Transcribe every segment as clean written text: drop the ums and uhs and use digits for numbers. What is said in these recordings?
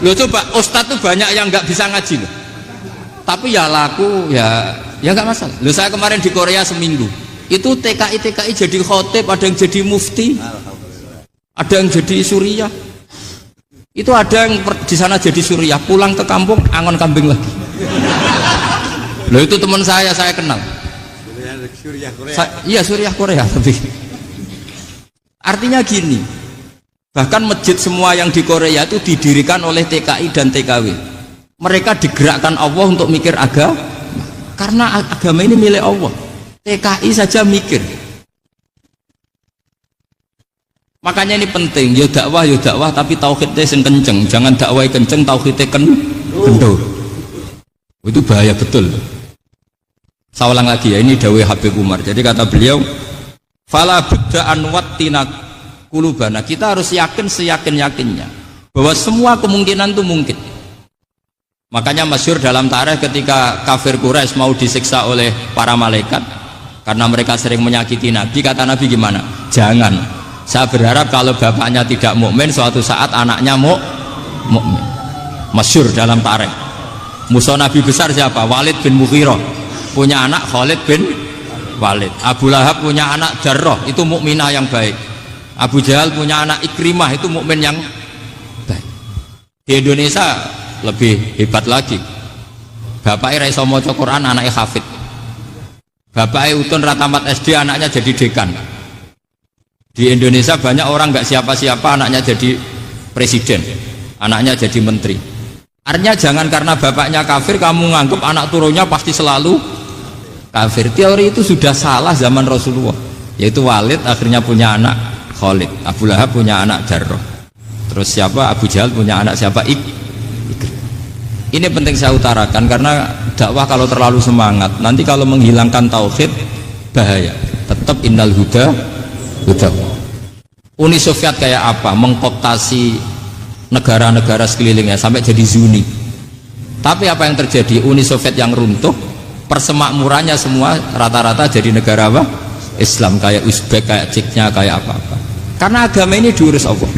Loh coba ustadz tuh banyak yang nggak bisa ngaji loh. Tapi ya laku ya nggak masalah. Loh saya kemarin di Korea seminggu. Itu TKI jadi khotib, ada yang jadi mufti, ada yang jadi suriah. Itu ada yang di sana jadi suriah, pulang ke kampung angon kambing lagi. Loh itu teman saya kenal. Iya suriah Korea tapi. Artinya gini, bahkan masjid semua yang di Korea itu didirikan oleh TKI dan TKW. Mereka digerakkan Allah untuk mikir agama, karena agama ini milik Allah. TKI saja mikir. Makanya ini penting, ya dakwah tapi tauhidnya sing kenceng, jangan dakwah kenceng tauhidnya kendor. Itu bahaya betul. Saya ulang lagi ya, ini dawuh Habib Umar. Jadi kata beliau, fala budda an wattina qulubana. Kita harus yakin seyakin-yakinnya bahwa semua kemungkinan itu mungkin. Makanya masyhur dalam tarikh ketika kafir Quraisy mau disiksa oleh para malaikat karena mereka sering menyakiti Nabi, kata Nabi gimana? Jangan. Saya berharap kalau bapaknya tidak mukmin, suatu saat anaknya mukmin. Masyhur dalam tarikh. Musuh Nabi besar siapa? Walid bin Mughirah. Punya anak Khalid bin Walid. Abu Lahab punya anak Jarrah, itu mukminah yang baik. Abu Jahal punya anak Ikrimah, itu mukmin yang baik. Di Indonesia lebih hebat lagi. Bapaknya raiso maca Quran, anaknya hafid. Bapaknya utun ratamat SD, anaknya jadi dekan. Di Indonesia banyak orang nggak siapa-siapa, anaknya jadi presiden, anaknya jadi menteri. Artinya jangan karena bapaknya kafir kamu nganggap anak turunnya pasti selalu kafir. Teori itu sudah salah zaman Rasulullah. Yaitu Walid akhirnya punya anak Khalid, Abu Lahab punya anak Jarrah. Terus siapa? Abu Jahal punya anak siapa? Ini penting saya utarakan karena dakwah kalau terlalu semangat, nanti kalau menghilangkan tauhid bahaya. Tetap innal huda. Uni Soviet kayak apa? Mengkooptasi negara-negara sekelilingnya sampai jadi Zuni. Tapi apa yang terjadi? Uni Soviet yang runtuh, persemakmurannya semua rata-rata jadi negara apa? Islam, kayak Uzbek, kayak Ceknya, kayak apa-apa. Karena agama ini diurus Allah.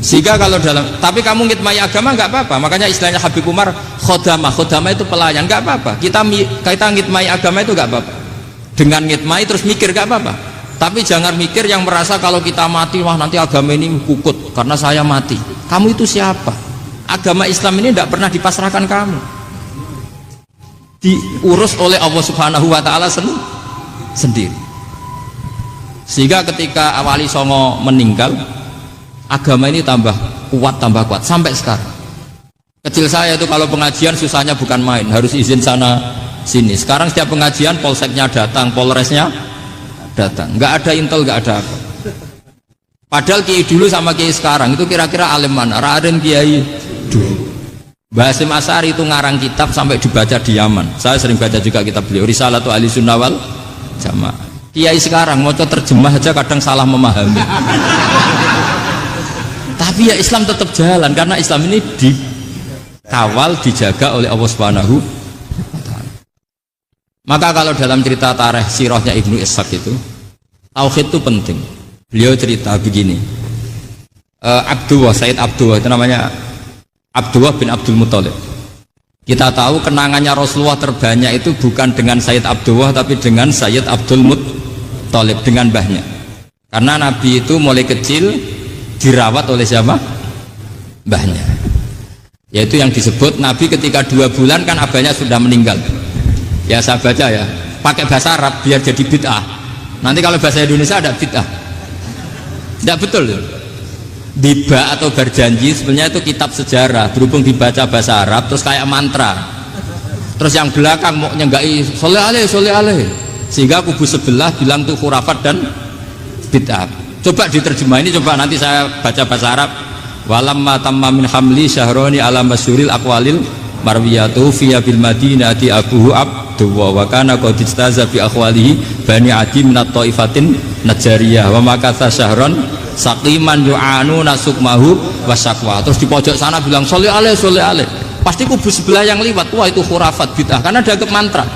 Sehingga kalau tapi kamu ngitmai agama nggak apa-apa. Makanya istilahnya Habib Umar khodamah itu pelayan, nggak apa-apa. Kita ngitmai agama itu nggak apa-apa. Dengan ngitmai terus mikir nggak apa-apa. Tapi jangan mikir yang merasa kalau kita mati, wah nanti agama ini kukut karena saya mati. Kamu itu siapa? Agama Islam ini tidak pernah dipasrahkan kamu. Diurus oleh Allah Subhanahu wa Ta'ala sendiri. Sehingga ketika Wali Songo meninggal, agama ini tambah kuat sampai sekarang. Kecil saya itu kalau pengajian susahnya bukan main, harus izin sana sini. Sekarang setiap pengajian polseknya datang, polresnya datang, nggak ada intel, nggak ada apa. Padahal kiai dulu sama kiai sekarang itu kira-kira alim mana? Raden kiai dulu. Mbah Hasyim Asy'ari itu ngarang kitab sampai dibaca di Yaman. Saya sering baca juga kitab beliau, Risalatu Ahli Sunnah wal Jamaah. Kiai sekarang mau terjemah aja kadang salah memahami. Tapi ya Islam tetap jalan karena Islam ini dikawal, dijaga oleh Allah Subhanahu wa Ta'ala. Maka kalau dalam cerita tarikh sirahnya Ibnu Ishaq itu, tauhid itu penting. Beliau cerita begini, Sayyid Abdullah itu namanya Abdullah bin Abdul Muthalib. Kita tahu kenangannya Rasulullah terbanyak itu bukan dengan Sayyid Abdullah tapi dengan Sayyid Abdul Muthalib, dengan mbahnya. Karena Nabi itu mulai kecil dirawat oleh siapa? Mbahnya. Yaitu yang disebut Nabi ketika 2 bulan kan abahnya sudah meninggal. Ya saya baca ya, pakai bahasa Arab biar jadi bid'ah. Nanti kalau bahasa Indonesia ada bid'ah. Tidak betul ya? Diba atau berjanji sebenarnya itu kitab sejarah, berhubung dibaca bahasa Arab terus kayak mantra. Terus yang belakang mau nyenggai soleh aleh, sehingga kubu sebelah bilang tuh khurafat dan bid'ah. Coba diterjemah ini, coba nanti saya baca bahasa Arab. Walamma tamma min hamli syahroni ala masyuril aqwalil marwiyatu fiya bil madinati abuhu abduwa wa kana qad istaza bi akhwalihi bani adi minat taifatin najariyah wa makatha syahron saqiman yu'anu nasukmahu wasakwa. Terus di pojok sana bilang soleh aleh, pasti kubu sebelah yang liwat, wah itu khurafat bid'ah karena dianggap mantra.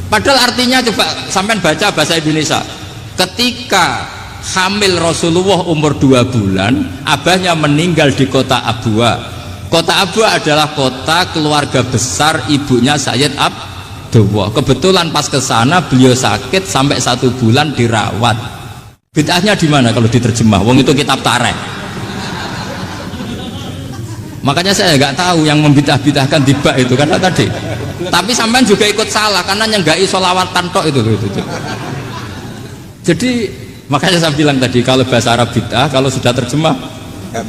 Padahal artinya coba sampai baca bahasa Indonesia, ketika hamil Rasulullah umur 2 bulan, abahnya meninggal di kota Abwa, Kota Abwa adalah kota keluarga besar ibunya Sayyid Abdullah. Kebetulan pas ke sana beliau sakit sampai 1 bulan dirawat. Bid'ahnya di mana kalau diterjemah? Wong itu kitab tarikh. Makanya saya nggak tahu yang membidah-bidahkan di bak itu karena tadi. Tapi sampean juga ikut salah karena nyenggai sholawatan tok itu. Jadi makanya saya bilang tadi kalau bahasa Arab bid'ah, kalau sudah terjemah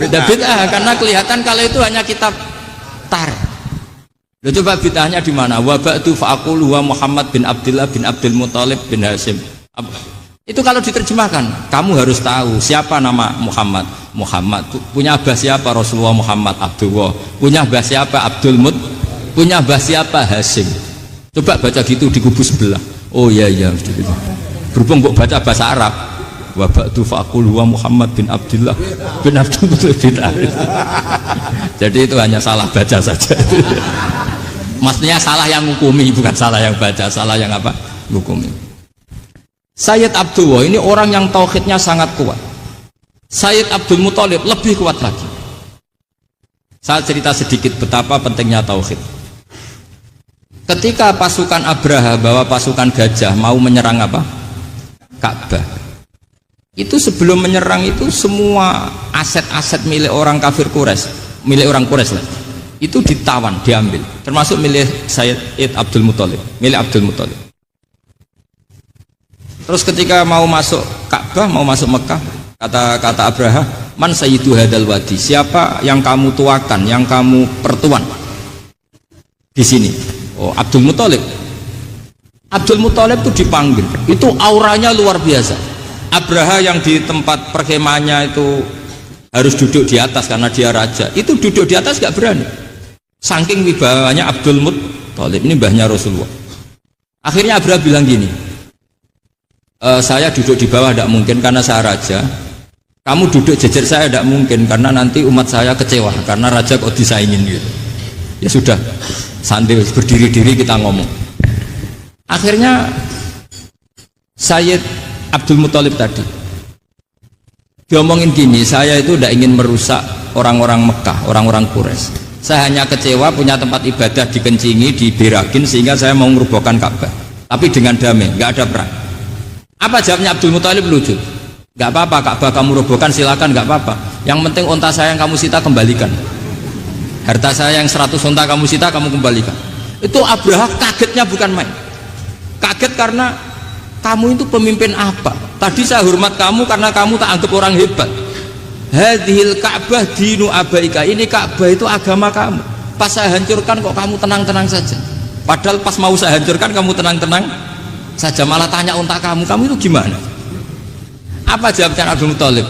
bid'ah karena kelihatan kalau itu hanya kitab tarikh. Lalu coba bid'ahnya di mana? Wa ba'du fa'aqulu wa Muhammad bin Abdullah bin Abdul Muthalib bin Hashim. Itu kalau diterjemahkan, kamu harus tahu siapa nama Muhammad. Muhammad punya abah siapa? Rasulullah Muhammad Abdullah. Punya abah siapa? Abdul Mut. Punya abah siapa? Hashim. Coba baca gitu di kubu sebelah. Oh iya gitu. Berhubung kok baca bahasa Arab. Wa ba'du fa'aqulu wa Muhammad bin Abdullah bin Abdul Muthalib bin Hashim. Jadi itu hanya salah baca saja. Maksudnya salah yang hukumi, bukan salah yang baca, salah yang apa? Hukumi. Sayyid Abdullah ini orang yang tauhidnya sangat kuat. Sayyid Abdul Muthalib lebih kuat lagi. Saya cerita sedikit betapa pentingnya tauhid. Ketika pasukan Abraha bawa pasukan gajah mau menyerang apa? Ka'bah. Itu sebelum menyerang itu semua aset-aset milik orang kafir Quraisy, milik orang Quraisy lah. Itu ditawan, diambil, termasuk milik Sayyid Abdul Muthalib, milik Abdul Muthalib. Terus ketika mau masuk Ka'bah, mau masuk Mekah, kata Abraha, man sayyidu hadal wadi, siapa yang kamu tuakan, yang kamu pertuan di sini? Oh, Abdul Muthalib. Abdul Muthalib itu dipanggil, itu auranya luar biasa. Abraha yang di tempat perkemahannya itu harus duduk di atas karena dia raja, itu duduk di atas gak berani, saking wibawanya Abdul Muthalib, ini mbahnya Rasulullah. Akhirnya Abraha bilang gini, saya duduk di bawah tidak mungkin karena saya raja, kamu duduk jejer saya tidak mungkin karena nanti umat saya kecewa karena raja kok disaingin gitu. Ya sudah, santai berdiri-diri kita ngomong. Akhirnya Sayyid Abdul Muthalib tadi diomongin gini, saya itu tidak ingin merusak orang-orang Mekah, orang-orang Quraisy. Saya hanya kecewa punya tempat ibadah dikencingi, diberakin sehingga saya mau merubuhkan Ka'bah, tapi dengan damai, nggak ada perang. Apa jawabnya Abdul Muthalib? Lucu. Gak apa-apa, Ka'bah kamu robohkan silakan, gak apa-apa. Yang penting unta saya yang kamu sita kembalikan. Harta saya yang 100 unta kamu sita kamu kembalikan. Itu Abraha kagetnya bukan main. Kaget karena kamu itu pemimpin apa? Tadi saya hormat kamu karena kamu tak anggap orang hebat. Hadhil Ka'bah dinu abaika. Ini Ka'bah itu agama kamu. Pas saya hancurkan kok kamu tenang-tenang saja. Padahal pas mau saya hancurkan kamu tenang-tenang saja, malah tanya unta kamu itu gimana? Apa jawabnya Abdul Muthalib?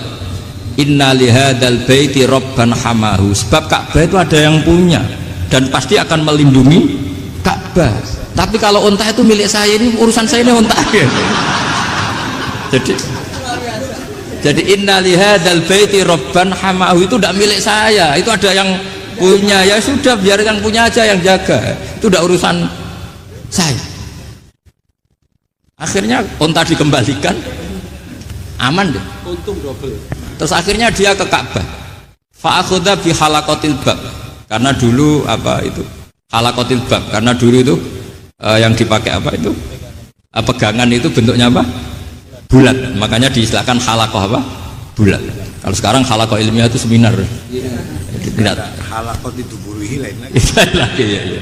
Inna lihadal baiti robban hamahu. Sebab Ka'bah itu ada yang punya dan pasti akan melindungi Ka'bah. Tapi kalau unta itu milik saya, ini urusan saya, ini unta. Jadi inna lihadal baiti robban hamahu itu tidak milik saya, itu ada yang punya. Ya sudah, biar yang punya aja yang jaga, itu tidak urusan saya. Akhirnya unta dikembalikan, aman deh, untung double. Terus akhirnya dia ke Ka'bah, fa'akhudha bi halaqatil bab, karena dulu apa itu halaqatil bab, karena dulu itu yang dipakai apa itu pegangan itu bentuknya apa, bulat, makanya diistilahkan halaqah apa, bulat. Kalau sekarang halaqah ilmiah itu seminar, tidak halaqah itu buruhi lain lagi. Ya.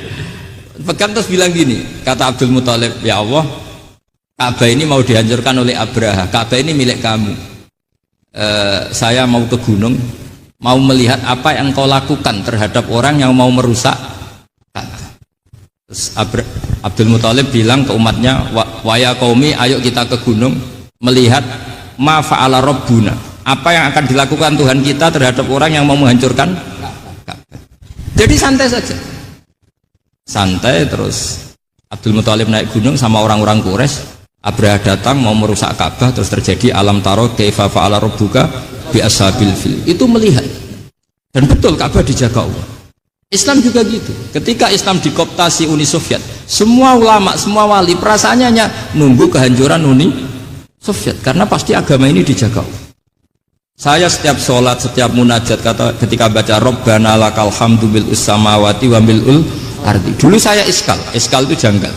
Pegang terus bilang gini, kata Abdul Muthalib, ya Allah, Ka'bah ini mau dihancurkan oleh Abraha. Ka'bah ini milik kamu. Saya mau ke gunung, mau melihat apa yang kau lakukan terhadap orang yang mau merusak Ka'bah. Terus Abdul Muthalib bilang ke umatnya, wa ya qaumi, ayo kita ke gunung melihat ma fa'ala rabbuna. Apa yang akan dilakukan Tuhan kita terhadap orang yang mau menghancurkan Ka'bah. Jadi santai saja. Santai. Terus Abdul Muthalib naik gunung sama orang-orang Quraisy. Abraha datang mau merusak Ka'bah, terus terjadi alam taro kaifa fa'ala rabbuka bi ashabil fil. Itu melihat. Dan betul Ka'bah dijaga Allah. Islam juga gitu. Ketika Islam dikooptasi Uni Soviet, semua ulama, semua wali perasaannya hanya nunggu kehancuran Uni Soviet karena pasti agama ini dijaga Allah. Saya setiap sholat, setiap munajat ketika baca Rabbana lakal hamdu bil samawati wa mil'ul ardi. Dulu saya iskal itu janggal.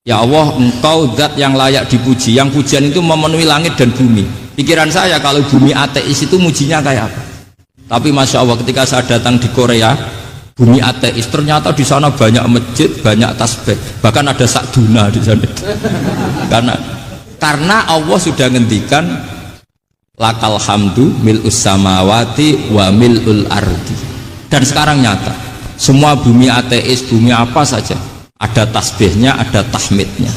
Ya Allah, engkau zat yang layak dipuji, yang pujian itu memenuhi langit dan bumi. Pikiran saya kalau bumi ateis itu mujinya kayak apa? Tapi masya Allah ketika saya datang di Korea, bumi ateis, ternyata di sana banyak masjid, banyak tasbih, bahkan ada sakduna di sana. Karena Allah sudah ngendikan lakal hamdu mil'us samawati wa mil'ul ardi. Dan sekarang nyata, semua bumi ateis, bumi apa saja, ada tasbihnya, ada tahmidnya.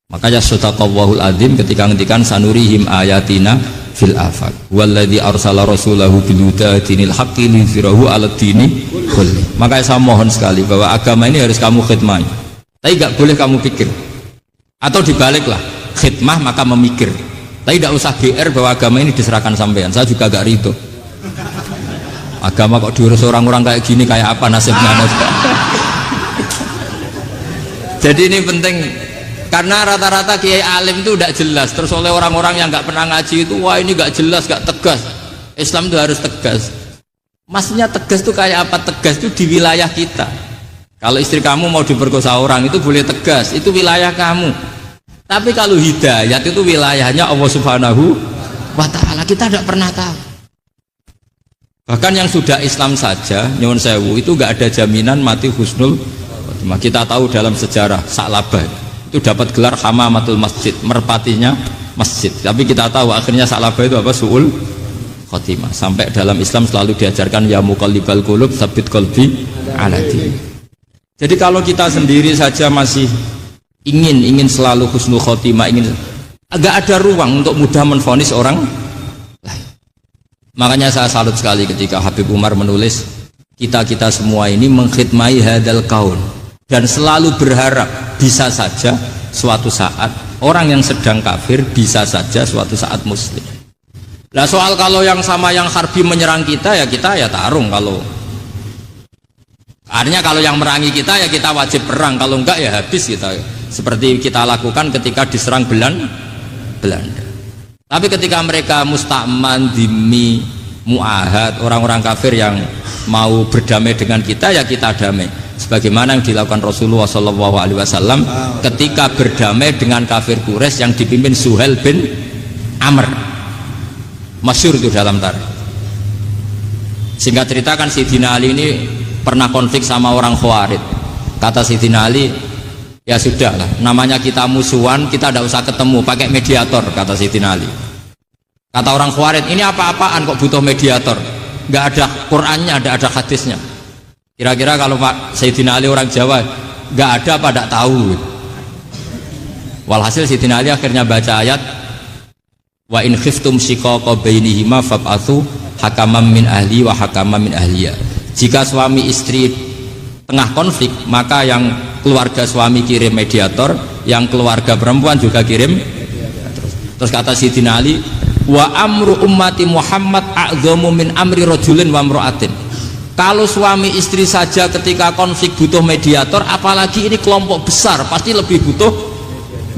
Makanya sadaqallahul adzim ketika ngendikan sanurihim ayatina fil afaq walladzi arsala rasulahu bil huda dinil haqqi liyuzhirahu 'alad dini kulli. Makanya saya mohon sekali bahwa agama ini harus kamu khidmah, tapi enggak boleh kamu pikir. Atau dibaliklah, khidmah maka memikir. Tapi tidak usah GR bahwa agama ini diserahkan sampean. Saya juga gak ridho. Agama kok diurus orang-orang kayak gini, kayak apa nasibnya? Jadi ini penting, karena rata-rata kiai alim itu tidak jelas. Terus oleh orang-orang yang nggak pernah ngaji itu, wah ini nggak jelas, nggak tegas. Islam itu harus tegas. Maksudnya tegas itu kayak apa? Tegas itu di wilayah kita. Kalau istri kamu mau diperkosa orang itu boleh tegas, itu wilayah kamu. Tapi kalau hidayat itu wilayahnya Allah Subhanahu wa Ta'ala, kita tidak pernah tahu. Bahkan yang sudah Islam saja, nyuwun sewu, itu nggak ada jaminan mati husnul khotimah. Kita tahu dalam sejarah Sa'labah itu dapat gelar hamamatul masjid, merpatinya masjid. Tapi kita tahu akhirnya Sa'labah itu apa? Su'ul khotimah. Sampai dalam Islam selalu diajarkan ya muqallibal qulub tsabbit qalbi ala din. Jadi kalau kita sendiri saja masih ingin selalu husnul khotimah, agak ada ruang untuk mudah menvonis orang lain. Makanya saya salut sekali ketika Habib Umar menulis kita semua ini mengkhidmati hadal kaun dan selalu berharap bisa saja suatu saat orang yang sedang kafir bisa saja suatu saat muslim. Nah soal kalau yang sama yang harbi menyerang kita ya tarung. Kalau artinya kalau yang merangi kita ya kita wajib perang, kalau enggak ya habis kita. Seperti kita lakukan ketika diserang Belanda. Tapi ketika mereka musta'man, dhimmi, mu'ahad, orang-orang kafir yang mau berdamai dengan kita ya kita damai. Sebagaimana yang dilakukan Rasulullah SAW ketika berdamai dengan kafir Quraisy yang dipimpin Suhail bin Amr. Masyhur itu dalam tarikh. Singkat cerita kan Sayyidina Ali ini pernah konflik sama orang Khawarij. Kata Sayyidina Ali, ya sudah lah, namanya kita musuhan, kita tidak usah ketemu, pakai mediator, kata Sayyidina Ali. Kata orang Khawarij, ini apa-apaan kok butuh mediator? Nggak ada Qur'annya, ada hadisnya. Kira-kira kalau Pak Sayyidina Ali orang Jawa, nggak ada apa tidak tahu. Walhasil Sayyidina Ali akhirnya baca ayat, wa in khiftum shiqaqa bainihima fab'atsu hakaman min ahli wa hakaman min ahliya. Jika suami istri tengah konflik, maka yang keluarga suami kirim mediator, yang keluarga perempuan juga kirim. Terus kata Sayyidina Ali, wa amru ummati Muhammad a'dhamu min amri rajulin wa imra'atin. Kalau suami istri saja ketika konflik butuh mediator, apalagi ini kelompok besar pasti lebih butuh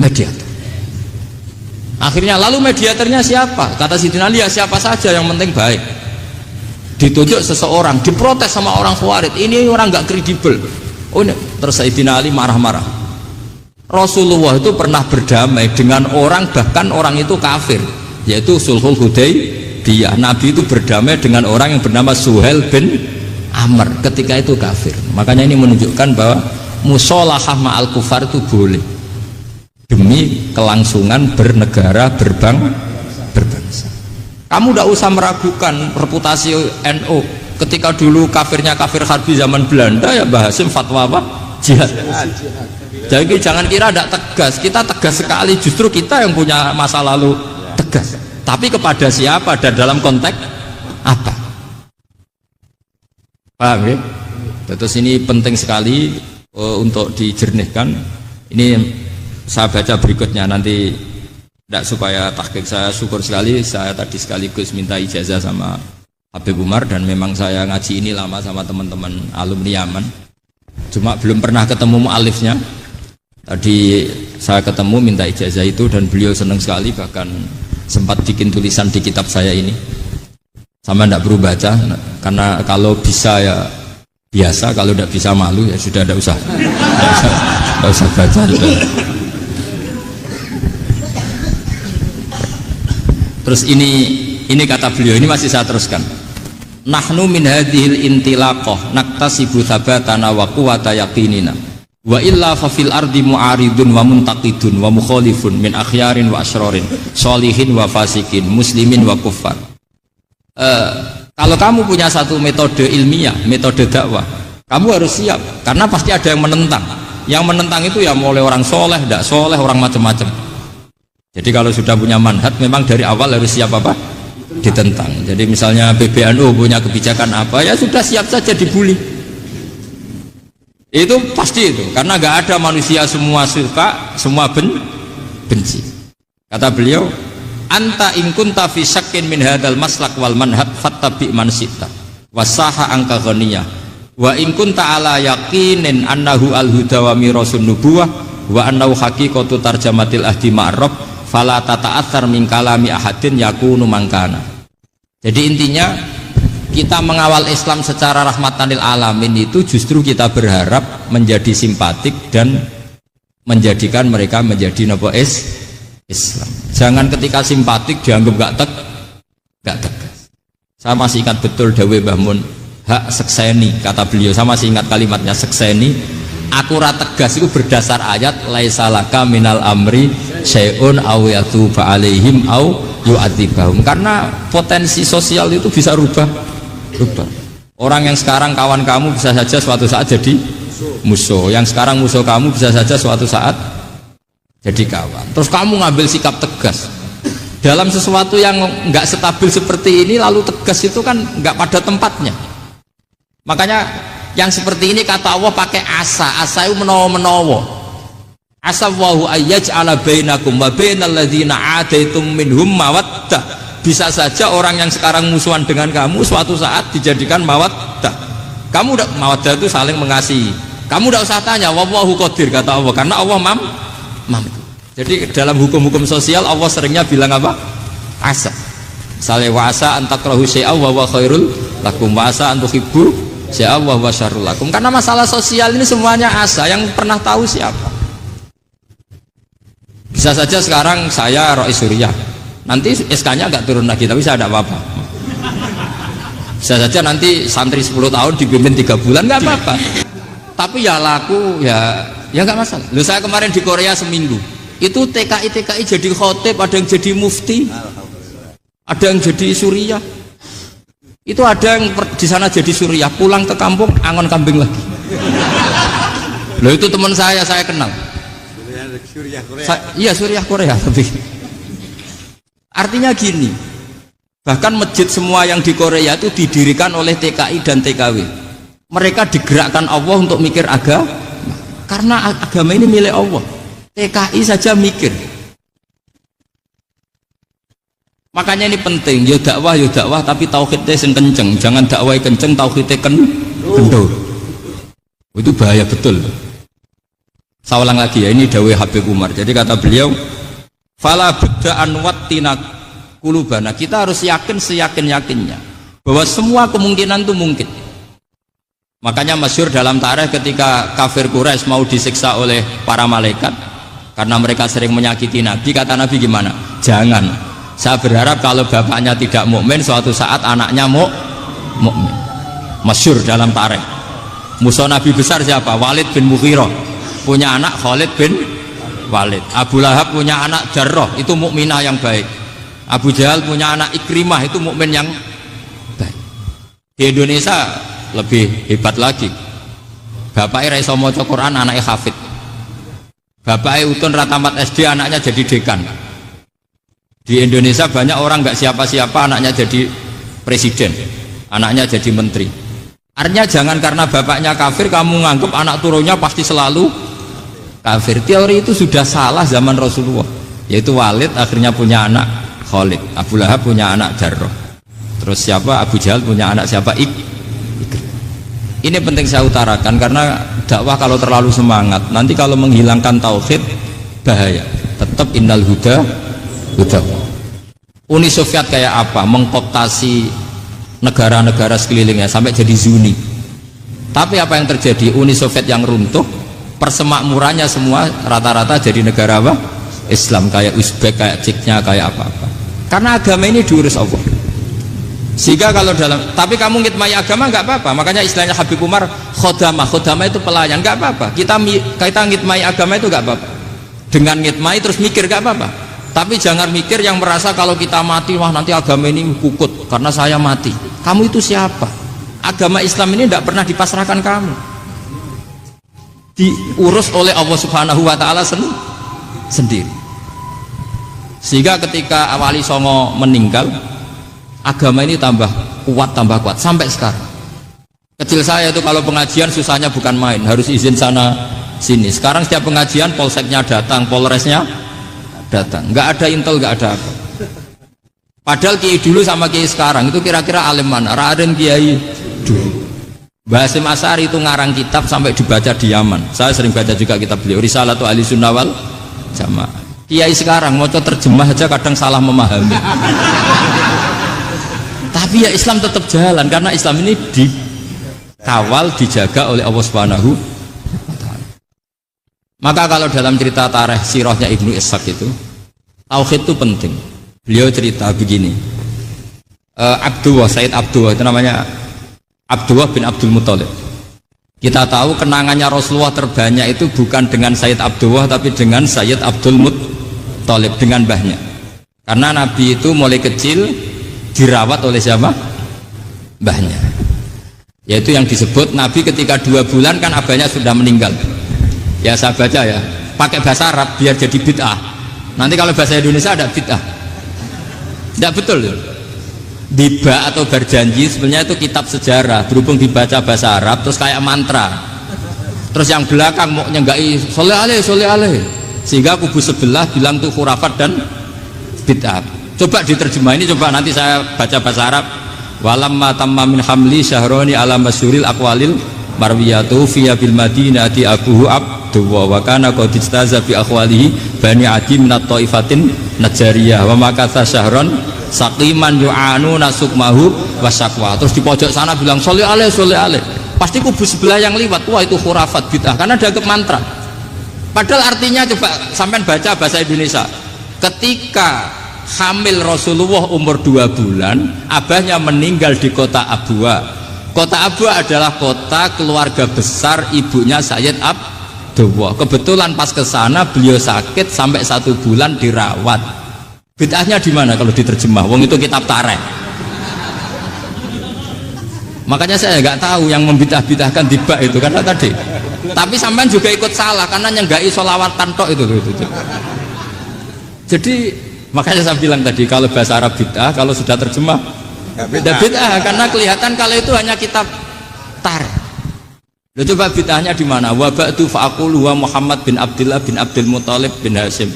mediator. Akhirnya lalu mediatornya siapa? Kata Sayyidina Ali, ya siapa saja yang penting baik. Ditunjuk seseorang, diprotes sama orang Khawarij, ini orang nggak kredibel. Oh ini, terus Sayyidina Ali marah-marah. Rasulullah itu pernah berdamai dengan orang, bahkan orang itu kafir, yaitu Sulhul Hudaybiyah. Nabi itu berdamai dengan orang yang bernama Suhail bin Amr ketika itu kafir. Makanya ini menunjukkan bahwa musolahah ma'al kufar itu boleh demi kelangsungan bernegara, berbangsa. Kamu tidak usah meragukan reputasi NU. Ketika dulu kafirnya kafir harbi zaman Belanda, ya Mbah Hasim fatwa apa? Jihad. Jadi jangan kira tidak tegas. Kita tegas sekali, justru kita yang punya masa lalu tegas. Tapi kepada siapa dan dalam konteks apa? Paham ya? Terus ini penting sekali untuk dijernihkan. Ini saya baca berikutnya nanti. Tidak supaya tahqiq, saya syukur sekali, saya tadi sekaligus minta ijazah sama Habib Umar, dan memang saya ngaji ini lama sama teman-teman alumni Yaman, cuma belum pernah ketemu mu'alifnya. Tadi saya ketemu minta ijazah itu dan beliau senang sekali, bahkan sempat bikin tulisan di kitab saya ini. Sama tidak perlu baca, karena kalau bisa ya biasa, kalau tidak bisa malu ya sudah, tidak usah baca sudah. Terus ini kata beliau, ini masih saya teruskan. Nahnu min hadhil intilaqah naktasibu thabatana wa quwwata yaqinina wa illa fa fil ardi mu'aridun wa muntaqidun wa mukhalifun min akhyarin wa asrarin sholihin wa fasikin muslimin wa kuffar. Kalau kamu punya satu metode ilmiah, metode dakwah, kamu harus siap, karena pasti ada yang menentang. Yang menentang itu ya mulai orang soleh, tidak soleh, orang macam-macam. Jadi kalau sudah punya manhaj, memang dari awal harus siap apa? Ditentang. Jadi misalnya PBNU punya kebijakan apa, ya sudah siap saja dibully. Itu pasti itu, karena nggak ada manusia semua suka, semua benci. Kata beliau, anta in kunta fi syakkin min hadzal maslak wal manhaj fattabi man syi'ta wasaha angka ghaniyah wa in kunta ala yaqinin annahu al huda wa mirasun nubuwah wa annahu haqiqatu tarjamatil ahdi ma'rab fala tata'athar min kalami ahadin yakunu mangkana. Jadi intinya kita mengawal Islam secara rahmatan lil alamin itu justru kita berharap menjadi simpatik dan menjadikan mereka menjadi napa Islam. Jangan ketika simpatik dianggap gak tegas. Saya masih ingat betul dawuh Mbah Mun, hak sekseni, kata beliau, saya masih ingat kalimatnya sekseni. Aku ra tegas itu berdasar ayat laisalaka minal amri syai'un aw yatuba alaihim aw yu'adzibahum. Karena potensi sosial itu bisa rubah. Orang yang sekarang kawan kamu bisa saja suatu saat jadi musuh. Yang sekarang musuh kamu bisa saja suatu saat jadi kawan. Terus kamu ngambil sikap tegas dalam sesuatu yang nggak stabil seperti ini, lalu tegas itu kan nggak pada tempatnya. Makanya yang seperti ini kata Allah pakai asa itu menawa asa wahu ayyaj'ala bainakum wa bainal ladzina adaitum minhum mawaddah. Bisa saja orang yang sekarang musuhan dengan kamu suatu saat dijadikan mawaddah. Kamu udah mawaddah itu saling mengasihi. Kamu udah usah tanya wallahu qadir, kata Allah, karena Allah mampu. Jadi dalam hukum-hukum sosial Allah seringnya bilang apa? Asa. Misalnya wa asa an takrahu syai'a wa huwa khairul lakum wa asa an tuhibbu syai'a wa huwa syarrul lakum. Karena masalah sosial ini semuanya asa, yang pernah tahu siapa? Bisa saja sekarang saya Rois Suriah, nanti SK-nya agak turun lagi, tapi saya tidak apa-apa. Bisa saja nanti santri 10 tahun dipimpin 3 bulan, nggak apa-apa. Tapi ya laku, ya nggak masalah. Loh, saya kemarin di Korea seminggu, itu TKI jadi khotib, ada yang jadi mufti, ada yang jadi suriah. Itu ada yang di sana jadi suriah, pulang ke kampung angon kambing lagi. Loh, itu teman saya kenal. Suriah Korea. Iya, suriah Korea. Tapi artinya gini, bahkan masjid semua yang di Korea itu didirikan oleh TKI dan TKW. Mereka digerakkan Allah untuk mikir agama, karena agama ini milik Allah. TKI saja mikir. Makanya ini penting, yo dakwah tapi tauhidnya sing kenceng. Jangan dakwah kenceng tauhidnya kendor. Itu bahaya betul. Saya ulang lagi ya, ini dawuh Habib Umar. Jadi kata beliau, fala budda'an wattina kulubana. Kita harus yakin seyakin-yakinnya bahwa semua kemungkinan itu mungkin. Makanya masyhur dalam tarikh ketika kafir Quraisy mau disiksa oleh para malaikat karena mereka sering menyakiti Nabi, kata Nabi gimana? Jangan. Saya berharap kalau bapaknya tidak mukmin, suatu saat anaknya mukmin. Masyhur dalam tarikh. Musuh Nabi besar siapa? Walid bin Mughirah. Punya anak Khalid bin Walid. Abu Lahab punya anak Jarrah, itu mukminah yang baik. Abu Jahal punya anak Ikrimah, itu mukmin yang baik. Di Indonesia lebih hebat lagi. Bapaknya raiso maca Quran, anaknya hafid. Bapaknya utun ratamat SD, anaknya jadi dekan. Di Indonesia banyak orang nggak siapa-siapa, anaknya jadi presiden, anaknya jadi menteri. Artinya jangan karena bapaknya kafir kamu nganggap anak turunnya pasti selalu kafir. Teori itu sudah salah zaman Rasulullah. Yaitu Walid akhirnya punya anak Khalid, Abu Lahab punya anak Jarrah, terus siapa? Abu Jahal punya anak siapa? Ini penting saya utarakan karena dakwah kalau terlalu semangat, nanti kalau menghilangkan tauhid bahaya. Tetap innal huda. Uni Soviet kayak apa? Mengkooptasi negara-negara sekelilingnya sampai jadi Zuni. Tapi apa yang terjadi? Uni Soviet yang runtuh, persemakmurannya semua rata-rata jadi negara apa? Islam, kayak Uzbek, kayak Ceknya, kayak apa-apa. Karena agama ini diurus Allah. Sehingga kalau tapi kamu ngitmai agama nggak apa-apa. Makanya istilahnya Habib Umar, khodamah itu pelayan, nggak apa-apa. Kita ngitmai agama itu nggak apa-apa. Dengan ngitmai terus mikir nggak apa-apa. Tapi jangan mikir yang merasa kalau kita mati, wah nanti agama ini kukut karena saya mati. Kamu itu siapa? Agama Islam ini tidak pernah dipasrahkan kamu. Diurus oleh Allah Subhanahu wa Ta'ala sendiri. Sehingga ketika Wali Songo meninggal, agama ini tambah kuat sampai sekarang. Kecil saya itu kalau pengajian susahnya bukan main, harus izin sana sini. Sekarang setiap pengajian polseknya datang, polresnya datang, nggak ada intel, nggak ada apa. Padahal kiai dulu sama kiai sekarang itu kira-kira alim mana? Raden kiai dulu. Mbah Hasyim Asy'ari itu ngarang kitab sampai dibaca di Yaman. Saya sering baca juga kitab beliau, Risalatu Ahli Sunnah wal Jamaah. Kiai sekarang mau terjemah aja kadang salah memahami. Tapi ya Islam tetap jalan karena Islam ini dikawal, dijaga oleh Allah Subhanahu wa Ta'ala. Maka kalau dalam cerita tarikh sirahnya Ibnu Ishaq itu, tauhid itu penting. Beliau cerita begini, Sayyid Abdullah itu namanya Abdullah bin Abdul Muthalib. Kita tahu kenangannya Rasulullah terbanyak itu bukan dengan Sayyid Abdullah tapi dengan Sayyid Abdul Muthalib, dengan mbahnya. Karena Nabi itu mulai kecil dirawat oleh siapa? Mbahnya. Yaitu yang disebut Nabi ketika 2 bulan kan abahnya sudah meninggal. Ya saya baca ya, pakai bahasa Arab biar jadi bid'ah. Nanti kalau bahasa Indonesia ada bid'ah. Tidak betul ya. Diba atau berjanji sebenarnya itu kitab sejarah, berhubung dibaca bahasa Arab terus kayak mantra. Terus yang belakang mau nyenggai soleh aleh, sehingga kubu sebelah bilang tuh khurafat dan bid'ah. Coba diterjemah ini, coba nanti saya baca bahasa Arab. Walamma tamma min hamli syahroni ala masyuril aqwalil marwiyatu fiya bil madinati abuhu abduwa wa kana qad istaza bi akhwalihi bani adi min at-taifatin najariyah wa makatha syahron saqiman yu'anu nasukmahu wasakwa. Terus di pojok sana bilang soleh aleh. Pasti kubu sebelah yang liwat, wah itu khurafat bid'ah karena dianggap mantra. Padahal artinya coba sampean baca bahasa Indonesia. Ketika hamil Rasulullah umur 2 bulan, abahnya meninggal di kota Abwa. Kota Abwa adalah kota keluarga besar ibunya Sayyid Abdullah. Kebetulan pas ke sana beliau sakit sampai 1 bulan dirawat. Bid'ahnya di mana kalau diterjemah? Wong itu kitab tarikh. Makanya saya nggak tahu yang membidah-bidahkan tiba itu karena tadi. Tapi sampean juga ikut salah karena nyenggai sholawatan tok itu. Jadi makanya saya bilang tadi kalau bahasa Arab bid'ah, kalau sudah terjemah bid'ah karena kelihatan kalau itu hanya kitab tarikh. Loh, coba bid'ahnya di mana? Wa ba'du fa'aqulu wa Muhammad bin Abdullah bin Abdul Muthalib bin Hasyim.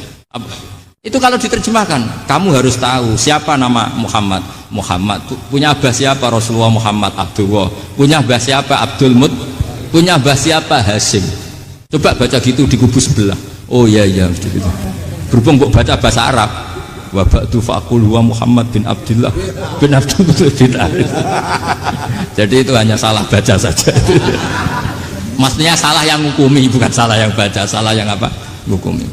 Itu kalau diterjemahkan, kamu harus tahu siapa nama Muhammad. Muhammad punya abah siapa? Rasulullah Muhammad Abdullah. Punya abah siapa? Abdul Mut. Punya abah siapa? Hasyim. Coba baca gitu di kubu sebelah. Oh iya gitu. Berhubung kok baca bahasa Arab. Wa ba'du faqul wa Muhammad bin Abdullah bin Abdul Muthalib bin Jadi itu hanya salah baca saja. Maksudnya salah yang hukumi, bukan salah yang baca, salah yang apa? Hukumi.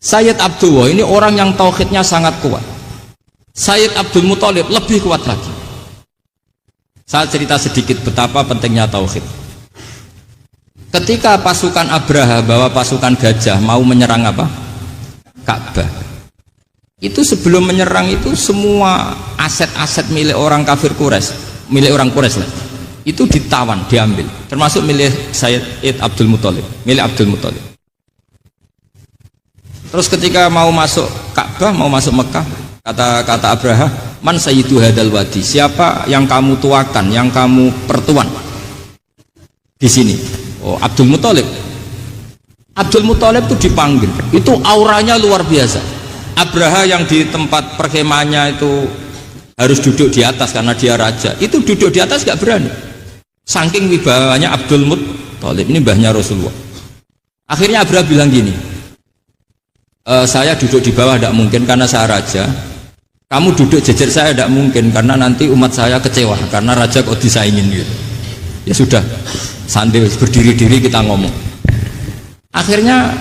Sayyid Abdullah ini orang yang tauhidnya sangat kuat. Sayyid Abdul Muthalib lebih kuat lagi. Saya cerita sedikit betapa pentingnya tauhid. Ketika pasukan Abraha bawa pasukan gajah mau menyerang apa? Ka'bah. Itu sebelum menyerang itu semua aset-aset milik orang kafir Quraisy, milik orang Quraisy lah, itu ditawan, diambil, termasuk milik Sayyid Abdul Muthalib, milik Abdul Muthalib. Terus ketika mau masuk Ka'bah, mau masuk Mekah, kata Abraha, man sayyidu hadal wadi, siapa yang kamu tuakan, yang kamu pertuan di sini? Oh, Abdul Muthalib. Abdul Muthalib itu dipanggil, itu auranya luar biasa. Abraha yang di tempat perkemahannya itu harus duduk di atas karena dia raja, itu duduk di atas gak berani, saking wibawanya Abdul Muthalib. Ini mbahnya Rasulullah. Akhirnya Abraha bilang gini, saya duduk di bawah tidak mungkin karena saya raja. Kamu duduk jejer saya tidak mungkin karena nanti umat saya kecewa karena raja kok disaingin gitu. Ya sudah, santai berdiri-diri kita ngomong. Akhirnya